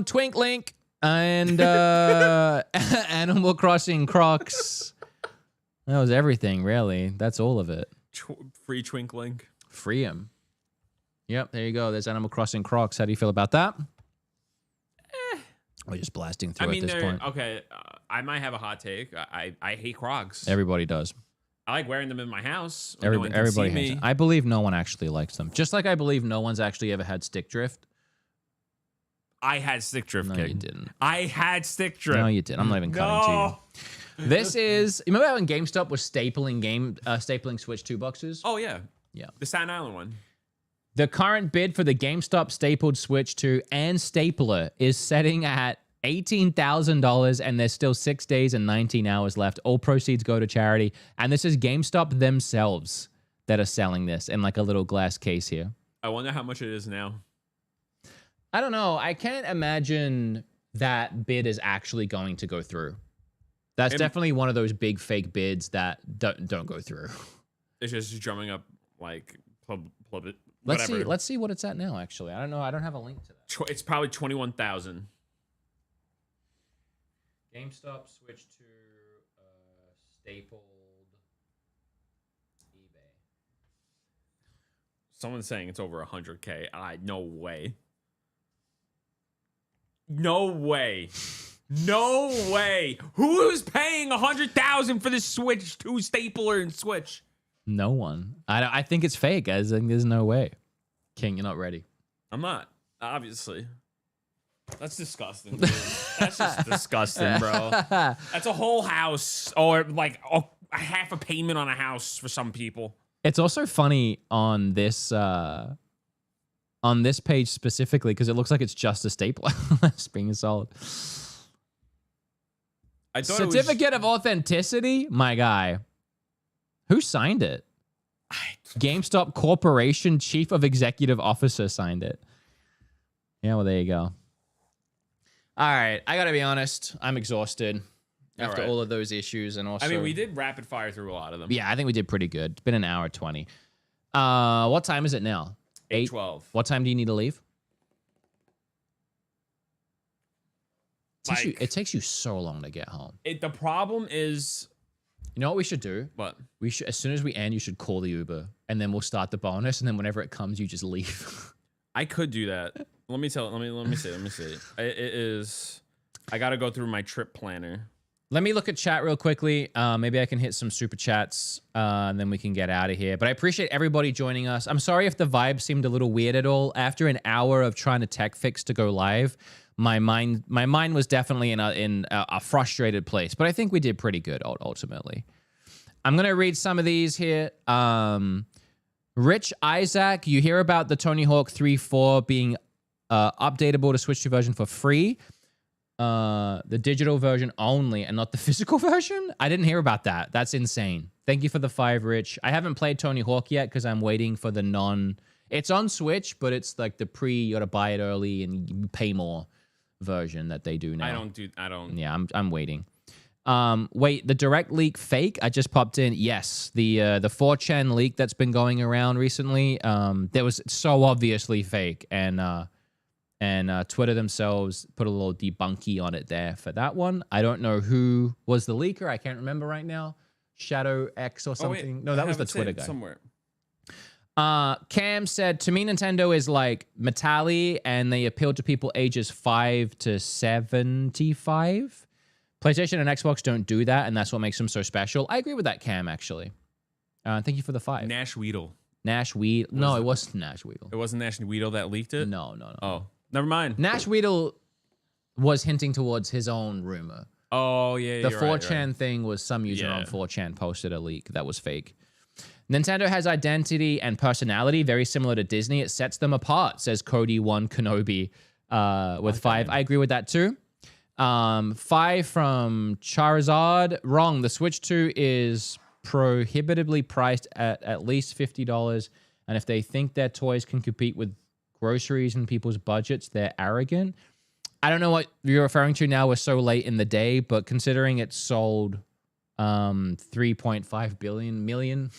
Twink Link and Animal Crossing Crocs. That was everything, really. That's all of it. Free Twinkling. Free him. Yep, there you go. There's Animal Crossing Crocs. How do you feel about that? We're just blasting through at this point. Okay, I might have a hot take. I hate Crocs. Everybody does. I like wearing them in my house. Everybody hates them. I believe no one actually likes them. Just like I believe no one's actually ever had stick drift. I had stick drift. No, you didn't. I had stick drift. No, you didn't. I'm not even cutting to you. This is. You remember when GameStop was stapling Switch 2 boxes? Oh yeah. Yeah. The Staten Island one. The current bid for the GameStop stapled Switch 2 and stapler is setting at $18,000, and there's still 6 days and 19 hours left. All proceeds go to charity, and this is GameStop themselves that are selling this in like a little glass case here. I wonder how much it is now. I don't know. I can't imagine that bid is actually going to go through. That's definitely one of those big fake bids that don't go through. It's just drumming up like Let's see what it's at now. Actually, I don't know. I don't have a link to that. It's probably 21,000. GameStop Switch 2 stapled eBay. Someone's saying it's over 100K. No way. No way. No way. Who is paying 100,000 for this Switch 2 stapler and Switch? No one. I think it's fake. I think there's no way. King, you're not ready. I'm not. Obviously. That's disgusting, dude. That's just disgusting, bro. That's a whole house, or like a half a payment on a house for some people. It's also funny on this page specifically because it looks like it's just a stapler that's being sold. I thought Certificate of authenticity, my guy. Who signed it? GameStop Corporation Chief of Executive Officer signed it. Yeah, well, there you go. All right, I gotta be honest. I'm exhausted after all of those issues, and also, I mean, we did rapid fire through a lot of them. Yeah, I think we did pretty good. It's been an hour 20. What time is it now? 8:12. What time do you need to leave? It takes you so long to get home. The problem is, you know what we should do? What? We should, as soon as we end, you should call the Uber, and then we'll start the bonus, and then whenever it comes, you just leave. I could do that. Let me see. It is. I got to go through my trip planner. Let me look at chat real quickly. Maybe I can hit some super chats, and then we can get out of here. But I appreciate everybody joining us. I'm sorry if the vibe seemed a little weird at all. After an hour of trying to tech fix to go live, my mind was definitely in a frustrated place. But I think we did pretty good ultimately. I'm gonna read some of these here. Rich Isaac, you hear about the Tony Hawk 3.4 being updatable to Switch 2 version for free. The digital version only and not the physical version? I didn't hear about that. That's insane. Thank you for the 5, Rich. I haven't played Tony Hawk yet because I'm waiting for the it's on Switch, but it's like the you gotta buy it early and you pay more version that they do now. I don't. Yeah, I'm waiting. Wait, the direct leak fake? I just popped in. Yes, the 4chan leak that's been going around recently. That was so obviously fake, and Twitter themselves put a little debunky on it there for that one. I don't know who was the leaker. I can't remember right now. Shadow X or something. Wait, no, that was the Twitter guy. Somewhere. Cam said, to me, Nintendo is like Metalli, and they appeal to people ages 5 to 75. PlayStation and Xbox don't do that, and that's what makes them so special. I agree with that, Cam, actually. Thank you for the 5. Nash Weedle. Nash Weedle. No, it wasn't Nash Weedle. It wasn't Nash Weedle that leaked it? No. Oh, never mind. Nash Weedle was hinting towards his own rumor. Oh, yeah, The 4chan thing was some user on 4chan posted a leak that was fake. Nintendo has identity and personality very similar to Disney. It sets them apart, says Cody1 Kenobi with 5. I agree with that too. 5 from Charizard. Wrong. The Switch 2 is prohibitively priced at least $50. And if they think their toys can compete with groceries and people's budgets, they're arrogant. I don't know what you're referring to now. We're so late in the day, but considering it sold 3.5 million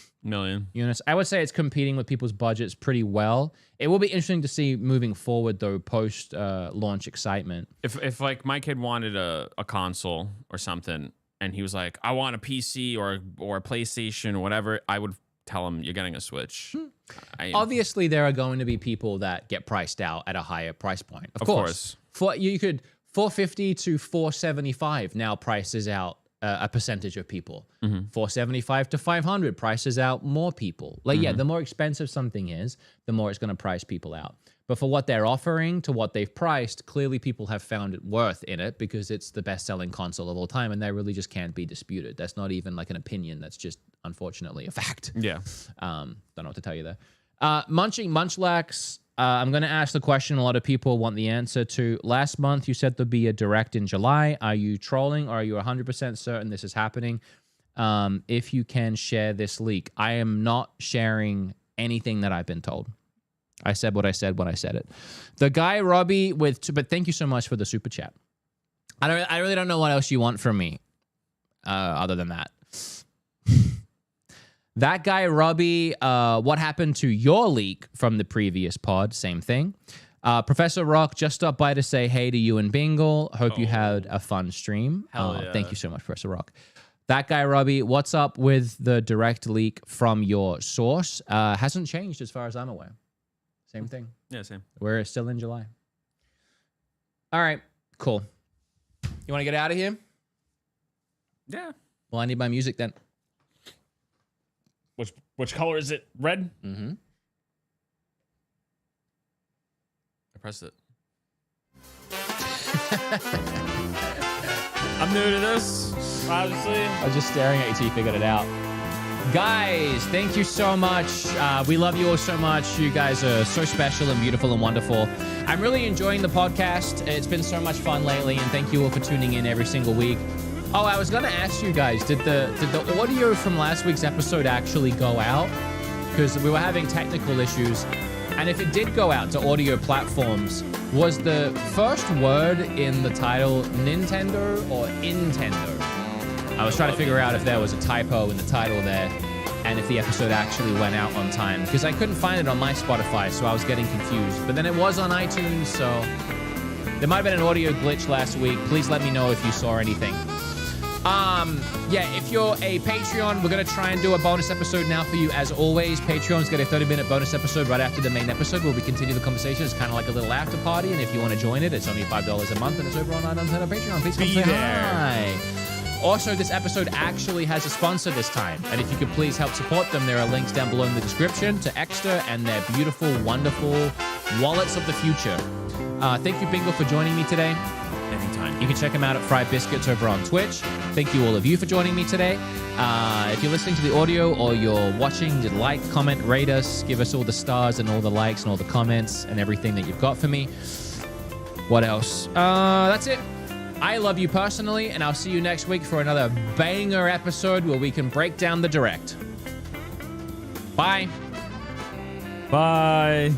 units, I would say it's competing with people's budgets pretty well. It will be interesting to see moving forward, though, post launch excitement. If like my kid wanted a console or something, and he was like, I want a PC or a PlayStation or whatever, I would tell him you're getting a Switch. Obviously, there are going to be people that get priced out at a higher price point. Of course. You could $450 to $475 now prices out a percentage of people. $475 to $500 prices out more people. Like, yeah, the more expensive something is, the more it's going to price people out. But for what they're offering to what they've priced, clearly people have found it worth in it because it's the best-selling console of all time, and that really just can't be disputed. That's not even like an opinion. That's just, unfortunately, a fact. Yeah. Don't know what to tell you there. Munchlax, I'm going to ask the question a lot of people want the answer to. Last month, you said there'd be a direct in July. Are you trolling, or are you 100% certain this is happening? If you can share this leak. I am not sharing anything that I've been told. I said what I said when I said it. The guy Robbie but thank you so much for the super chat. I really don't know what else you want from me, other than that. That guy Robbie, what happened to your leak from the previous pod? Same thing. Professor Rock just stopped by to say hey to you and Bingle. Hope you had a fun stream. Hell yeah. Thank you so much, Professor Rock. That guy Robbie, what's up with the direct leak from your source? Hasn't changed as far as I'm aware. Same thing. Yeah, same. We're still in July. All right, cool. You want to get out of here? Yeah. Well, I need my music then. Which color is it? Red? Mm-hmm. I pressed it. I'm new to this, obviously. I was just staring at you till you figured it out. Guys, thank you so much. We love you all so much. You guys are so special and beautiful and wonderful. I'm really enjoying the podcast. It's been so much fun lately, and thank you all for tuning in every single week. Oh, I was gonna ask you guys, did the audio from last week's episode actually go out? because we were having technical issues. And if it did go out to audio platforms, was the first word in the title Nintendo or Intendo? I was trying to figure out if there was a typo in the title there and if the episode actually went out on time, because I couldn't find it on my Spotify, so I was getting confused. But then it was on iTunes, so there might have been an audio glitch last week. Please let me know if you saw anything. Yeah, if you're a Patreon, we're going to try and do a bonus episode now for you. As always, Patreons get a 30-minute bonus episode right after the main episode where we continue the conversation. It's kind of like a little after party, and if you want to join it, it's only $5 a month, and it's over on our Nontendo Patreon. Please come say hi. Also, this episode actually has a sponsor this time, and if you could please help support them, there are links down below in the description to Extter and their beautiful, wonderful wallets of the future. Thank you, Bingo, for joining me today. Anytime. You can check them out at Fried Biscuits over on Twitch. Thank you, all of you, for joining me today. If you're listening to the audio or you're watching, like, comment, rate us, give us all the stars and all the likes and all the comments and everything that you've got for me. What else? That's it. I love you personally, and I'll see you next week for another banger episode where we can break down the Direct. Bye. Bye.